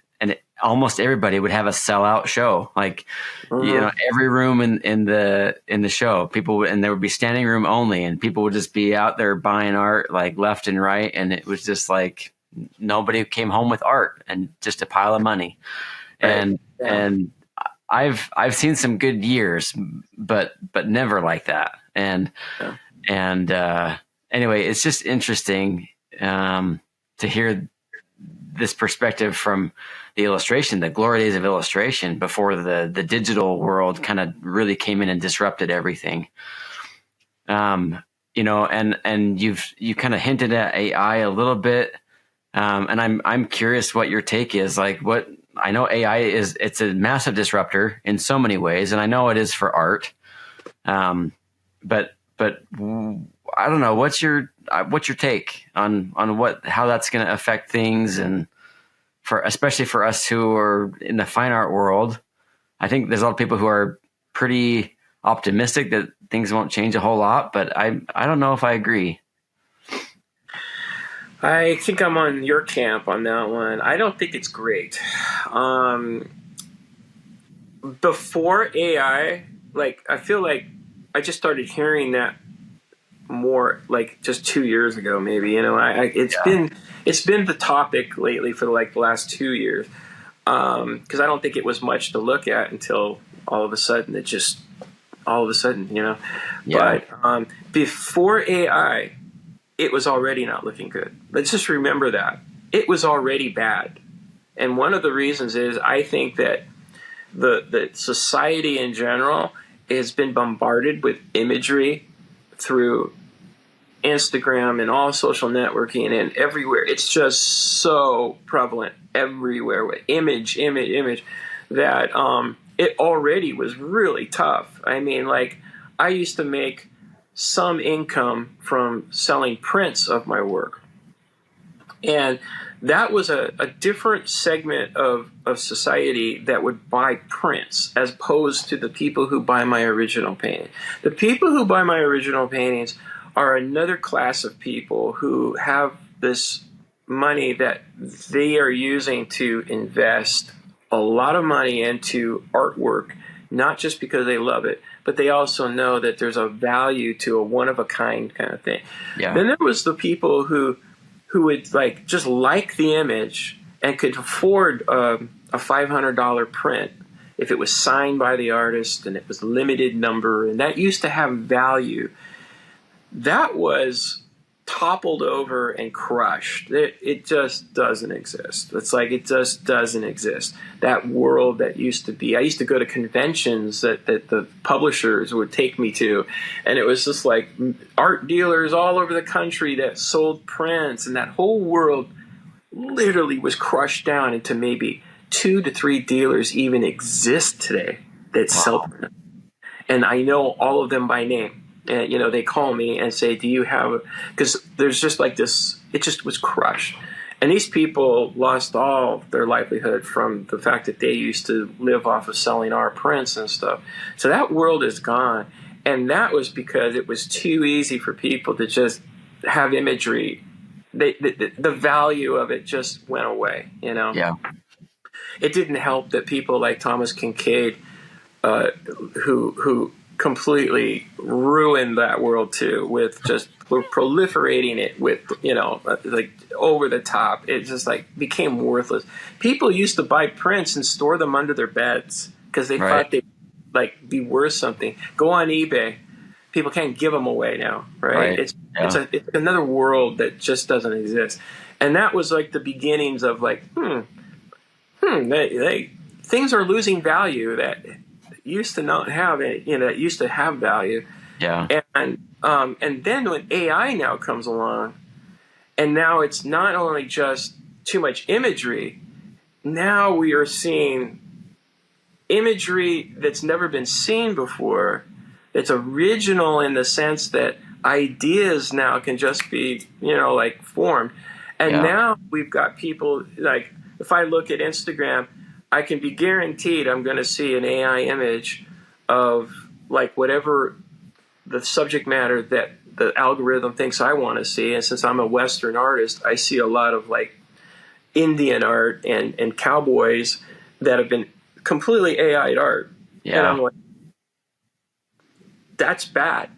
almost everybody would have a sellout show. Like, every room in the show, and there would be standing room only, and people would just be out there buying art like left and right. And it was just like nobody came home with art and just a pile of money. Right. And I've seen some good years, but never like that. And anyway, it's just interesting to hear this perspective from the illustration, the glory days of illustration before the digital world kind of really came in and disrupted everything. And you kind of hinted at AI a little bit. And I'm curious what your take is. Like, what I know AI it's a massive disruptor in so many ways, and I know it is for art. But I don't know. What's your take on how that's going to affect things, and especially for us who are in the fine art world? I think there's a lot of people who are pretty optimistic that things won't change a whole lot, but I don't know if I agree. I think I'm on your camp on that one. I don't think it's great. Before AI, like, I feel like I just started hearing that more like just 2 years ago, maybe. It's been the topic lately for like the last 2 years, because I don't think it was much to look at until all of a sudden. Yeah. But before AI, it was already not looking good. Let's just remember that it was already bad, and one of the reasons is I think that the society in general has been bombarded with imagery through Instagram and all social networking and everywhere. It's just so prevalent everywhere with image, that it already was really tough. I mean, like, I used to make some income from selling prints of my work. And that was a different segment of society that would buy prints as opposed to the people who buy my original painting. The people who buy my original paintings are another class of people who have this money that they are using to invest a lot of money into artwork, not just because they love it, but they also know that there's a value to a one-of-a-kind kind of thing. Yeah. Then there was the people who would just like the image and could afford a $500 print if it was signed by the artist and it was limited number, and that used to have value. That was toppled over and crushed. It just doesn't exist. It's like it just doesn't exist. That world that used to be. I used to go to conventions that the publishers would take me to, and it was just like art dealers all over the country that sold prints, and that whole world literally was crushed down into maybe 2 to 3 dealers even exist today that sell prints. And I know all of them by name. And, you know, they call me and say, do you have, because there's just like this, it just was crushed. And these people lost all their livelihood from the fact that they used to live off of selling art prints and stuff. So that world is gone. And that was because it was too easy for people to just have imagery. The value of it just went away, you know? Yeah. It didn't help that people like Thomas Kincaid, who completely ruined that world too, with just proliferating it with, you know, like over the top. It just like became worthless. People used to buy prints and store them under their beds because they thought they'd like be worth something. Go on eBay. People can't give them away now, right? It's another world that just doesn't exist. And that was like the beginnings of like, things are losing value that used to not have it, you know, that used to have value. Yeah. And then when AI now comes along, and now it's not only just too much imagery, now we are seeing imagery that's never been seen before. It's original in the sense that ideas now can just be, you know, like formed. And now we've got people like, if I look at Instagram, I can be guaranteed I'm going to see an AI image of like whatever the subject matter that the algorithm thinks I want to see. And since I'm a Western artist, I see a lot of like Indian art and cowboys that have been completely AI'd art. Yeah. And I'm like, that's bad.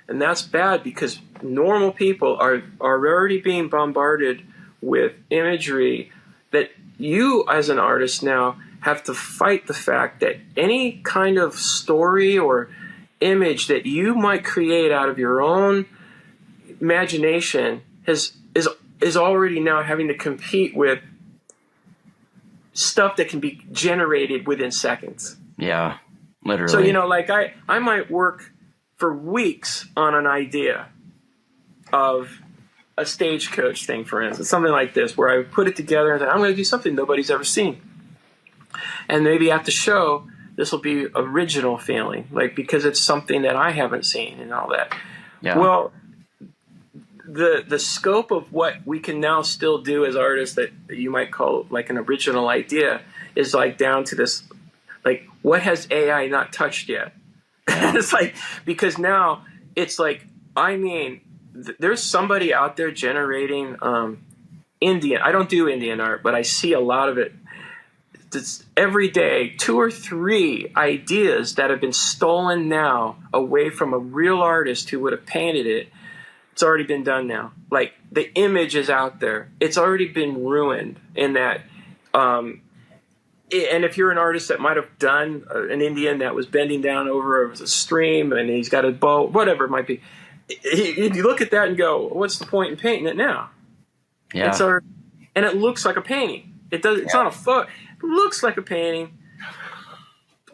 And that's bad because normal people are already being bombarded with imagery that you as an artist now have to fight the fact that any kind of story or image that you might create out of your own imagination is already now having to compete with stuff that can be generated within seconds. Yeah, literally. So, you know, like I might work for weeks on an idea of a stagecoach thing, for instance, something like this, where I put it together and say, I'm going to do something nobody's ever seen. And maybe at the show, this will be original feeling, like because it's something that I haven't seen and all that. Yeah. Well, the scope of what we can now still do as artists that you might call like an original idea is like down to this, like what has AI not touched yet? Yeah. It's like, because now it's like, I mean, there's somebody out there generating Indian. I don't do Indian art, but I see a lot of it. It's every day, 2 or 3 ideas that have been stolen now away from a real artist who would have painted it. It's already been done now. Like the image is out there. It's already been ruined in that. And if you're an artist that might have done an Indian that was bending down over a stream and he's got a bow, whatever it might be, you look at that and go, what's the point in painting it now? Yeah. And it looks like a painting. It does. It's not a photo. It looks like a painting.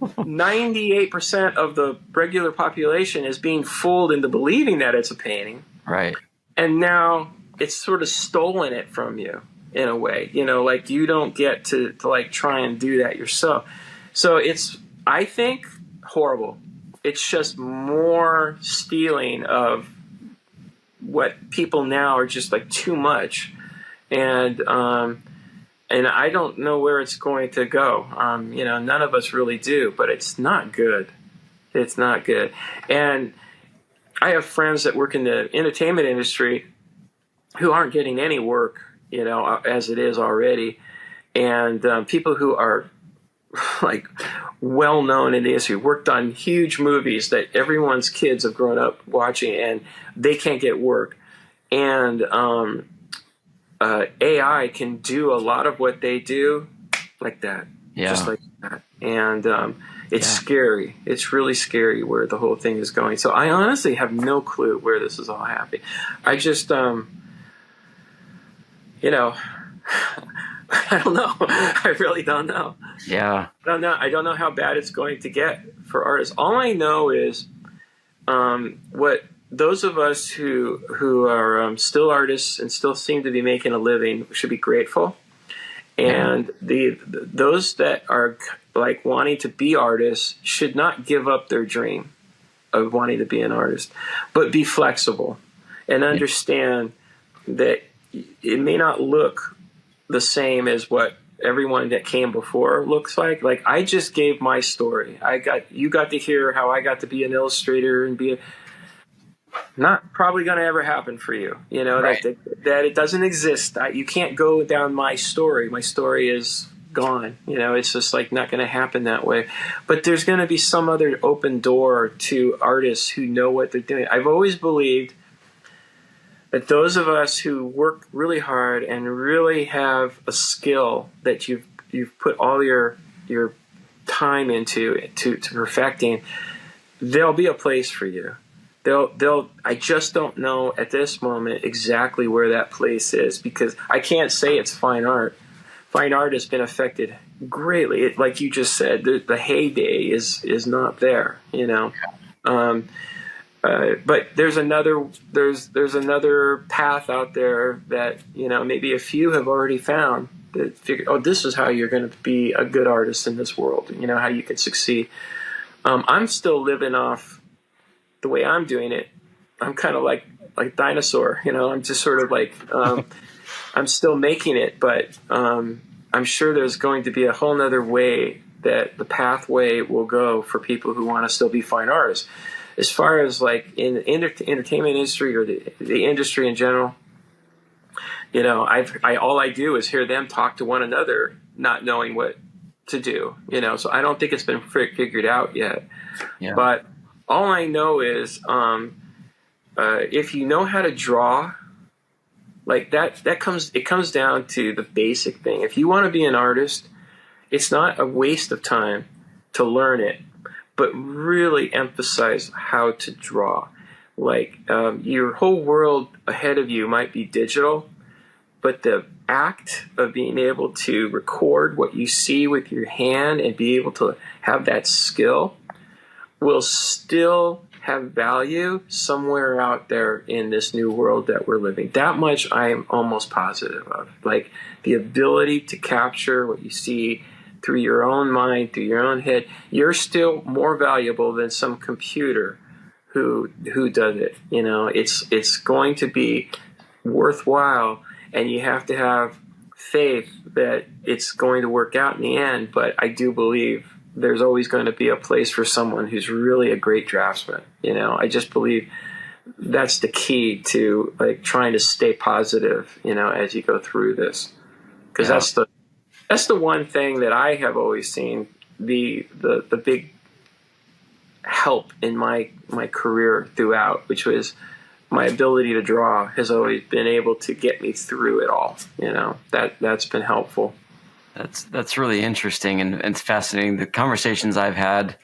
98% of the regular population is being fooled into believing that it's a painting. Right. And now it's sort of stolen it from you in a way. You know, like you don't get to like try and do that yourself. So it's, I think, horrible. It's just more stealing of what people now are just like too much. And I don't know where it's going to go. You know, none of us really do, but it's not good. It's not good. And I have friends that work in the entertainment industry who aren't getting any work, you know, as it is already. And people who are like well known in the industry, worked on huge movies that everyone's kids have grown up watching, and they can't get work. And AI can do a lot of what they do like that, just like that. And It's scary. It's really scary where the whole thing is going. So I honestly have no clue where this is all happening. I just, you know, I don't know. I really don't know. Yeah. I don't know. I don't know how bad it's going to get for artists. All I know is what those of us who are still artists and still seem to be making a living should be grateful. And those that are like wanting to be artists should not give up their dream of wanting to be an artist, but be flexible and understand that it may not look the same as what everyone that came before looks like. Like I just gave my story. You got to hear how I got to be an illustrator and be not probably going to ever happen for you. You know, Right. that it doesn't exist. You can't go down my story. My story is gone. You know, it's just like not going to happen that way. But there's going to be some other open door to artists who know what they're doing. I've always believed that those of us who work really hard and really have a skill that you've put all your time into to perfecting, there'll be a place for you. I just don't know at this moment exactly where that place is, because I can't say it's fine art. Fine art has been affected greatly. Like you just said, the heyday is not there, you know. But there's another path out there that, you know, maybe a few have already found, that figure, oh, this is how you're going to be a good artist in this world. You know, how you can succeed. I'm still living off the way I'm doing it. I'm kind of like dinosaur, you know. I'm just sort of like I'm still making it, but I'm sure there's going to be a whole nother way that the pathway will go for people who want to still be fine artists. As far as like in the entertainment industry or the industry in general, you know, all I do is hear them talk to one another, not knowing what to do, you know. So I don't think it's been figured out yet. Yeah. But all I know is if you know how to draw, like it comes down to the basic thing. If you want to be an artist, it's not a waste of time to learn it, but really emphasize how to draw. Like your whole world ahead of you might be digital, but the act of being able to record what you see with your hand and be able to have that skill will still have value somewhere out there in this new world that we're living. That much I am almost positive of. Like the ability to capture what you see through your own mind, through your own head, you're still more valuable than some computer who does it. You know, it's going to be worthwhile, and you have to have faith that it's going to work out in the end. But I do believe there's always going to be a place for someone who's really a great draftsman. You know, I just believe that's the key to like trying to stay positive, you know, as you go through this, because that's the one thing that I have always seen the big help in my career throughout, which was my ability to draw has always been able to get me through it all. You know, that's been helpful. That's really interesting and it's fascinating. The conversations I've had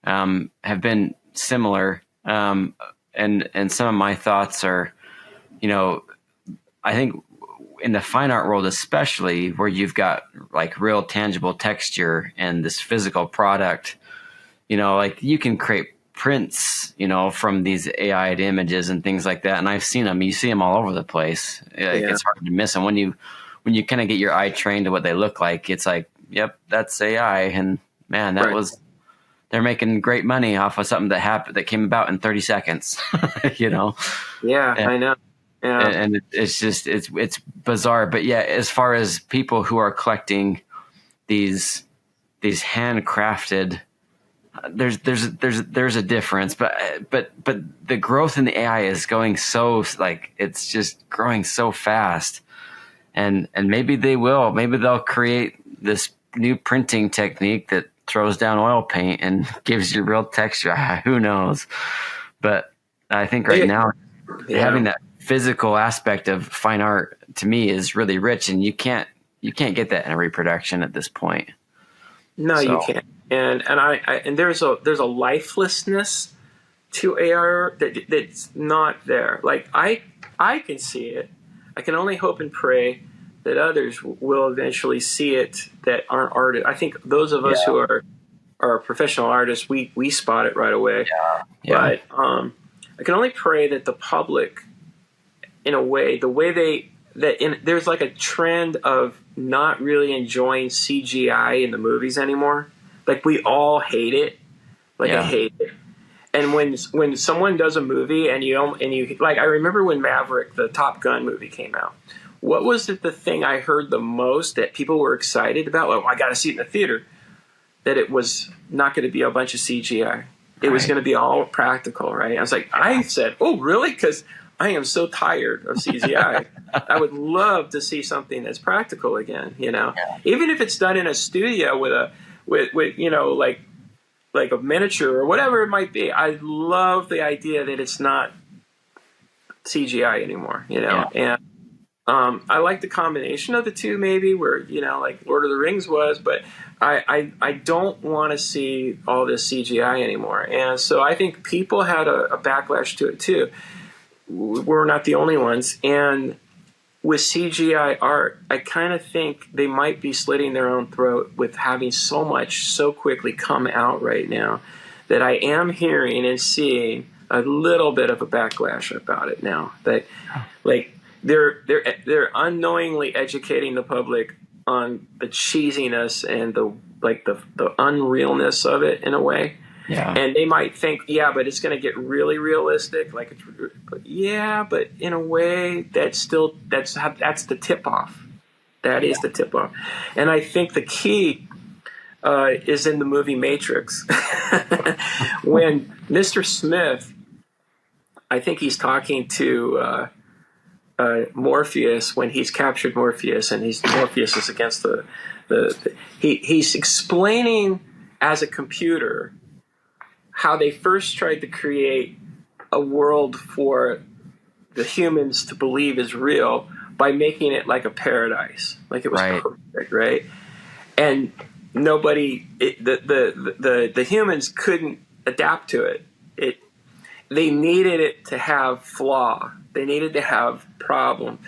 have been similar, and some of my thoughts are, you know, I think in the fine art world, especially where you've got like real tangible texture and this physical product, you know, like you can create prints, you know, from these AI'd images and things like that. And I've seen them. You see them all over the place. It's hard to miss them when you kind of get your eye trained to what they look like. It's like, yep, that's AI. And man, they're making great money off of something that came about in 30 seconds, you know? Yeah, I know. Yeah. And it's just, it's bizarre. But yeah, as far as people who are collecting these handcrafted, there's a difference, but the growth in the AI is going so, like, it's just growing so fast. And maybe they'll create this new printing technique that throws down oil paint and gives you real texture. Who knows? But I think right now having that physical aspect of fine art to me is really rich, and you can't get that in a reproduction at this point. No, you can't. And there's a lifelessness to AR that's not there. Like I can see it. I can only hope and pray that others will eventually see it that aren't artists. I think those of us who are professional artists, we spot it right away. Yeah. But I can only pray that the public, in a way, there's like a trend of not really enjoying CGI in the movies anymore. Like we all hate it. Like I hate it. And when someone does a movie and you like, I remember when Maverick, the Top Gun movie, came out. What was the thing I heard the most that people were excited about? Oh, I got to see it in the theater. That it was not going to be a bunch of CGI. It was going to be all practical, right? I was like, I said, oh, really? Because I am so tired of CGI. I would love to see something that's practical again, even if it's done in a studio with like a miniature or whatever it might be. I love the idea that it's not CGI anymore, and I like the combination of the two, maybe where, like Lord of the Rings was, but I don't want to see all this CGI anymore. And so I think people had a backlash to it too. We're not the only ones. And with CGI art, I kind of think they might be slitting their own throat with having so much so quickly come out right now, that I am hearing and seeing a little bit of a backlash about it now. That, like, they're unknowingly educating the public on the cheesiness and the unrealness of it in a way. Yeah. And they might think, but it's going to get really realistic. But in a way, that's the tip off. That is the tip off. And I think the key is in the movie Matrix. When Mr. Smith, I think he's talking to Morpheus when he's captured Morpheus, and Morpheus is against he's explaining as a computer how they first tried to create a world for the humans to believe is real by making it like a paradise, like it was perfect, right? And the humans couldn't adapt to it. They needed it to have flaw. They needed to have problem.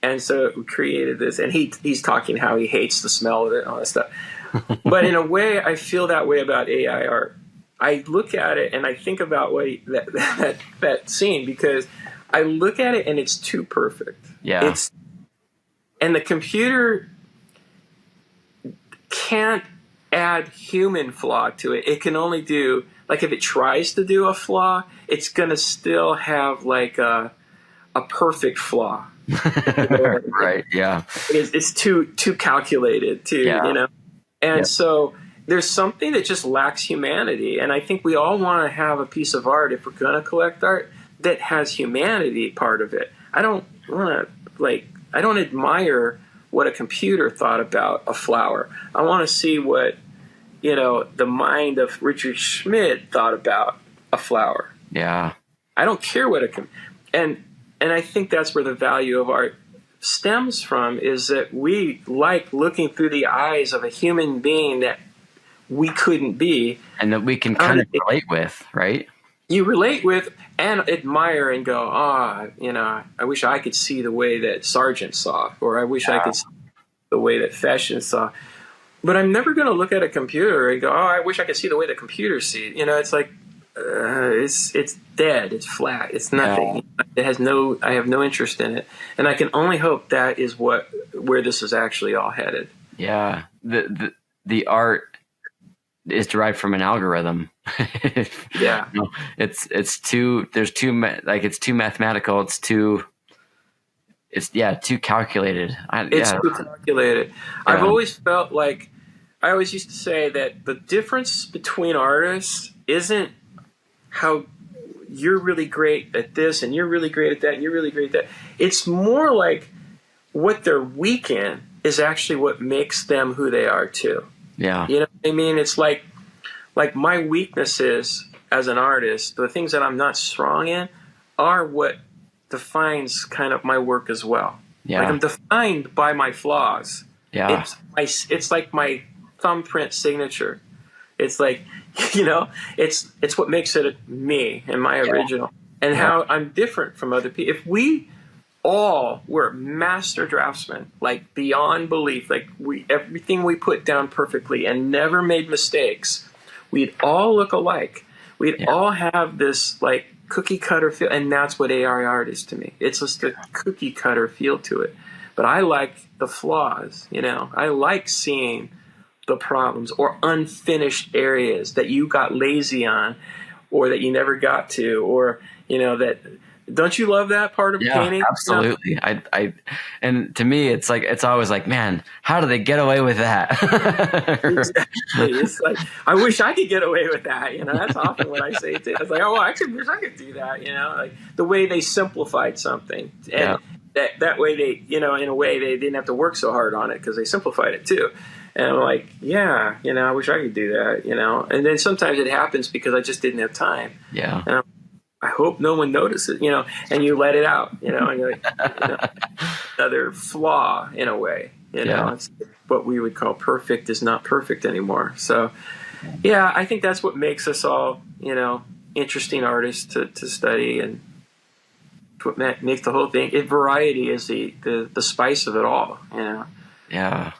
And so it created this. And he's talking how he hates the smell of it and all that stuff. But in a way, I feel that way about AI art. I look at it and I think about that scene, because I look at it and it's too perfect. Yeah. And the computer can't add human flaw to it. It can only do, like, if it tries to do a flaw, it's going to still have like a perfect flaw. Right. Yeah. It's too calculated too, And so there's something that just lacks humanity. And I think we all want to have a piece of art, if we're going to collect art, that has humanity part of it. I don't admire what a computer thought about a flower. I want to see what, the mind of Richard Schmidt thought about a flower. Yeah. I don't care what and I think that's where the value of art stems from, is that we like looking through the eyes of a human being that we couldn't be. And that we can kind of relate with, right? You relate with and admire and go, I wish I could see the way that Sargent saw, or I wish I could see the way that Fashion saw. But I'm never going to look at a computer and go, I wish I could see the way the computer sees. It's like, it's dead. It's flat. It's nothing. Yeah. I have no interest in it. And I can only hope that is where this is actually all headed. Yeah. The art is derived from an algorithm. Yeah. It's too mathematical. It's too calculated. It's too calculated. Yeah. I've always felt like, I always used to say that the difference between artists isn't how you're really great at this and you're really great at that and you're really great at that. It's more like what they're weak in is actually what makes them who they are too. Yeah. You know what I mean? It's like my weaknesses as an artist, the things that I'm not strong in, are what defines kind of my work as well. Yeah. Like, I'm defined by my flaws. Yeah. It's like my thumbprint signature. It's like, it's what makes it me and my original, and how I'm different from other people. If we all were master draftsmen, like beyond belief, like everything we put down perfectly and never made mistakes, we'd all look alike. We'd all have this like cookie cutter feel, and that's what AI art is to me. It's just a cookie cutter feel to it. But I like the flaws, I like seeing the problems or unfinished areas that you got lazy on, or that you never got to, or that. Don't you love that part of painting? Absolutely. And to me, it's like, it's always like, man, how do they get away with that? Exactly. It's like, I wish I could get away with that. That's often what I say too. I was like, oh, I wish I could do that. Like the way they simplified something, and that way they, in a way they didn't have to work so hard on it because they simplified it too. And I'm like, I wish I could do that. And then sometimes it happens because I just didn't have time. Yeah. And I hope no one notices, and you let it out, and you're like, another flaw in a way, it's what we would call perfect is not perfect anymore. So, I think that's what makes us all, interesting artists to study, and what makes the whole thing. Variety is the spice of it all, Yeah.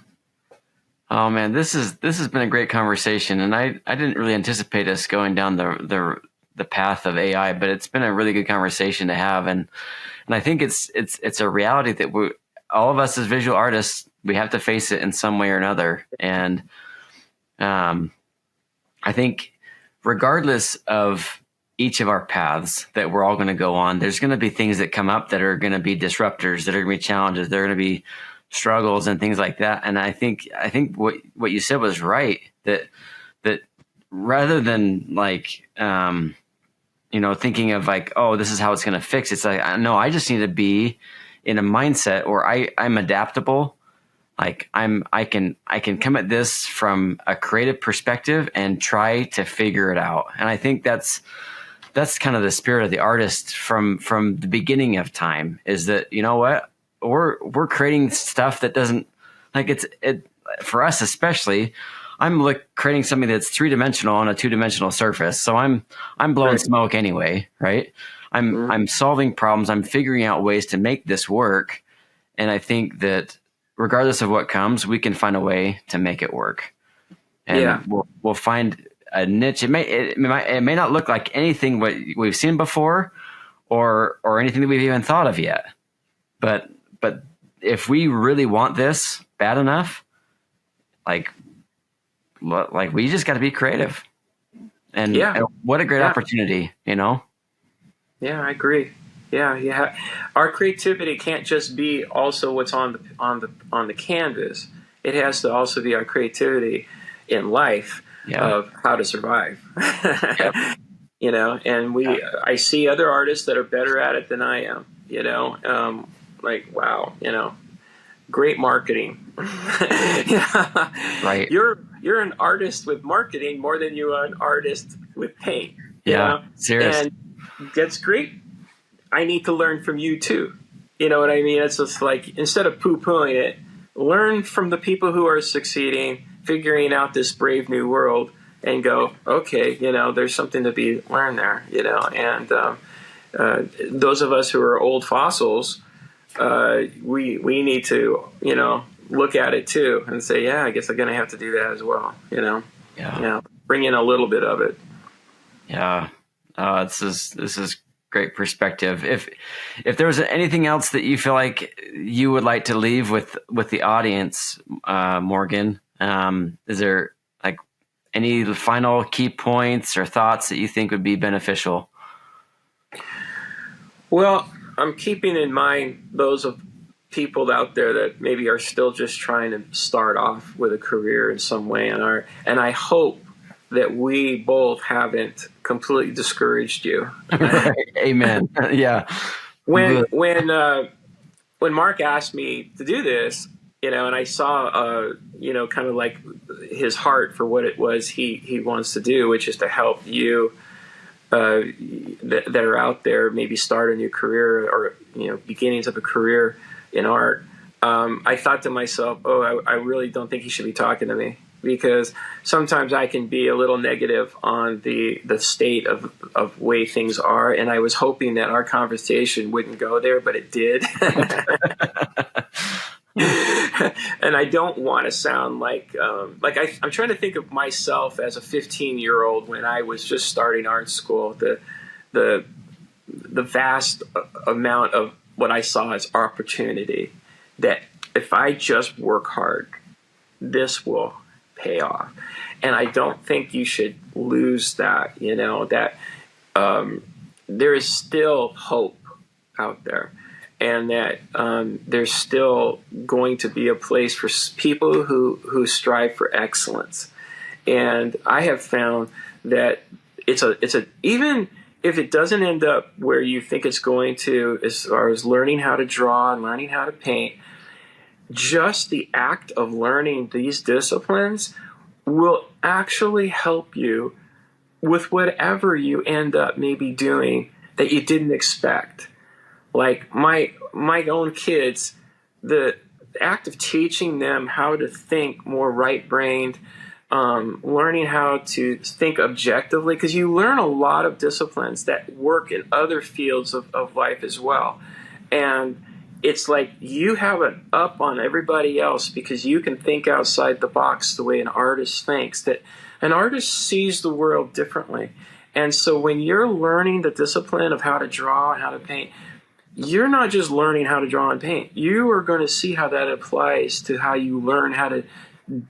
Oh man, this has been a great conversation, and I didn't really anticipate us going down the path of AI, but it's been a really good conversation to have, and I think it's a reality that all of us as visual artists, we have to face it in some way or another. And I think regardless of each of our paths that we're all going to go on, there's going to be things that come up that are going to be disruptors, that are going to be challenges, they're going to be struggles and things like that. And I think what you said was right, that rather than like thinking of like, oh, this is how it's going to fix. It's like, no, I just need to be in a mindset where I'm adaptable. Like I can come at this from a creative perspective and try to figure it out. And I think that's kind of the spirit of the artist from the beginning of time, is that, what, we're creating stuff that doesn't, like, it for us especially, I'm creating something that's 3-dimensional on a 2-dimensional surface. So I'm blowing smoke anyway, right? I'm solving problems. I'm figuring out ways to make this work. And I think that regardless of what comes, we can find a way to make it work. And we'll find a niche. It may not look like anything what we've seen before, or anything that we've even thought of yet. But if we really want this bad enough, like we just got to be creative, and what a great opportunity, Yeah, I agree. Yeah. Our creativity can't just be also what's on the canvas. It has to also be our creativity in life of how to survive. And I see other artists that are better at it than I am. Like, wow, great marketing. Right. You're an artist with marketing more than you are an artist with paint. Serious. And that's great. I need to learn from you too. You know what I mean? It's just like, instead of poo-pooing it, learn from the people who are succeeding, figuring out this brave new world, and go, okay, there's something to be learned there, and those of us who are old fossils, we need to, look at it too and say, I guess I'm going to have to do that as well. Bring in a little bit of it. Yeah. This is great perspective. If there was anything else that you feel like you would like to leave with the audience, Morgan, is there like any final key points or thoughts that you think would be beneficial? Well, I'm keeping in mind those of people out there that maybe are still just trying to start off with a career in some way in art, and I hope that we both haven't completely discouraged you. Amen. Yeah. When Mark asked me to do this, and I saw, kind of like his heart for what it was he wants to do, which is to help you that are out there, maybe start a new career or, beginnings of a career in art. I thought to myself, I really don't think he should be talking to me. because sometimes I can be a little negative on the state of way things are. And I was hoping that our conversation wouldn't go there, but it did. And I don't want to sound like I'm trying to think of myself as a 15-year-old when I was just starting art school. The vast amount of what I saw as opportunity, that if I just work hard, this will pay off. And I don't think you should lose that, that there is still hope out there, and that there's still going to be a place for people who strive for excellence. And I have found that it's a even if it doesn't end up where you think it's going to, as far as learning how to draw and learning how to paint, just the act of learning these disciplines will actually help you with whatever you end up maybe doing that you didn't expect. Like my own kids, the act of teaching them how to think more right-brained, learning how to think objectively, because you learn a lot of disciplines that work in other fields of life as well. And it's like you have an up on everybody else because you can think outside the box the way an artist thinks, that an artist sees the world differently. And so when you're learning the discipline of how to draw and how to paint, you're not just learning how to draw and paint. You are going to see how that applies to how you learn how to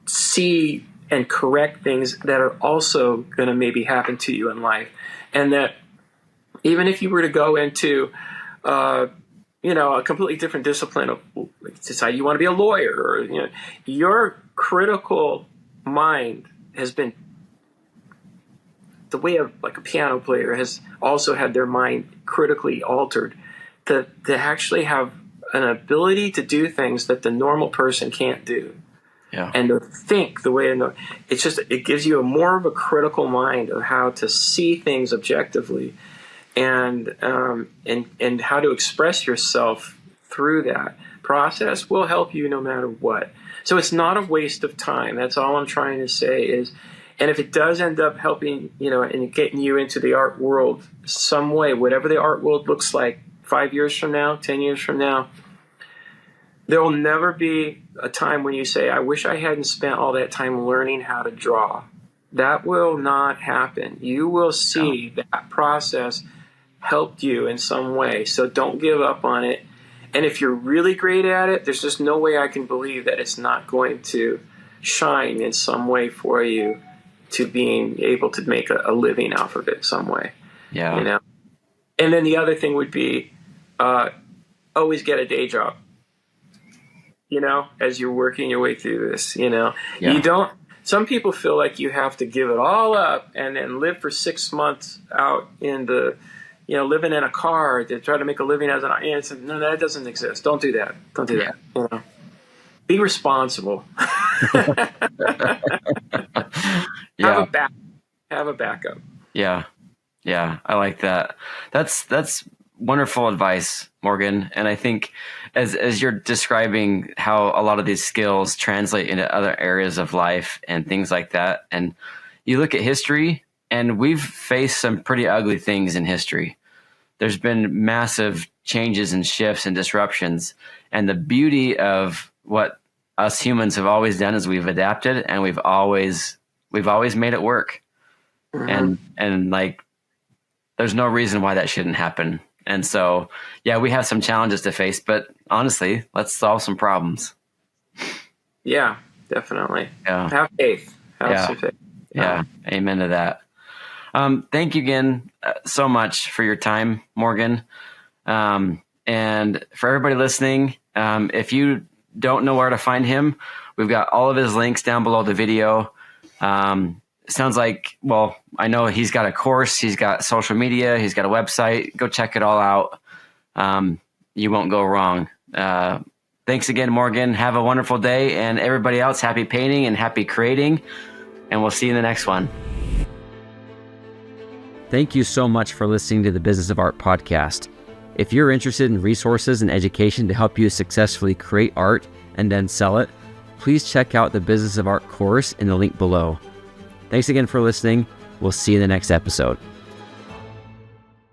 see and correct things that are also going to maybe happen to you in life. And that even if you were to go into, a completely different discipline of decide you want to be a lawyer, or, your critical mind has been the way of like a piano player has also had their mind critically altered to actually have an ability to do things that the normal person can't do. Yeah. And to think the way it gives you more of a critical mind of how to see things objectively, and how to express yourself through that process will help you no matter what. So it's not a waste of time. That's all I'm trying to say is, and if it does end up helping, and getting you into the art world some way, whatever the art world looks like 5 years from now, 10 years from now, there will never be a time when you say, I wish I hadn't spent all that time learning how to draw. That will not happen. You will see that process helped you in some way. So don't give up on it. And if you're really great at it, there's just no way I can believe that it's not going to shine in some way for you to being able to make a living off of it some way. Yeah. And then the other thing would be always get a day job. As you're working your way through this, Yeah. You don't, some people feel like you have to give it all up and then live for 6 months out in the, living in a car to try to make a living as an artist. No, that doesn't exist. Don't do that. Don't do that. Be responsible. Have a backup. Yeah. Yeah. I like that. That's wonderful advice, Morgan. And I think as you're describing how a lot of these skills translate into other areas of life and things like that, and you look at history, and we've faced some pretty ugly things in history. There's been massive changes and shifts and disruptions. And the beauty of what us humans have always done is we've adapted, and we've always made it work. Mm-hmm. And like, there's no reason why that shouldn't happen. And so, yeah, we have some challenges to face, but honestly, let's solve some problems. Yeah, definitely. Yeah. Have faith. Have some faith. Yeah. Amen to that. Thank you again so much for your time, Morgan. And for everybody listening, if you don't know where to find him, we've got all of his links down below the video. Sounds like, well, I know he's got a course, he's got social media, he's got a website. Go check it all out. You won't go wrong. Thanks again, Morgan. Have a wonderful day, and everybody else, happy painting and happy creating. And we'll see you in the next one. Thank you so much for listening to the Business of Art podcast. If you're interested in resources and education to help you successfully create art and then sell it, please check out the Business of Art course in the link below. Thanks again for listening. We'll see you in the next episode.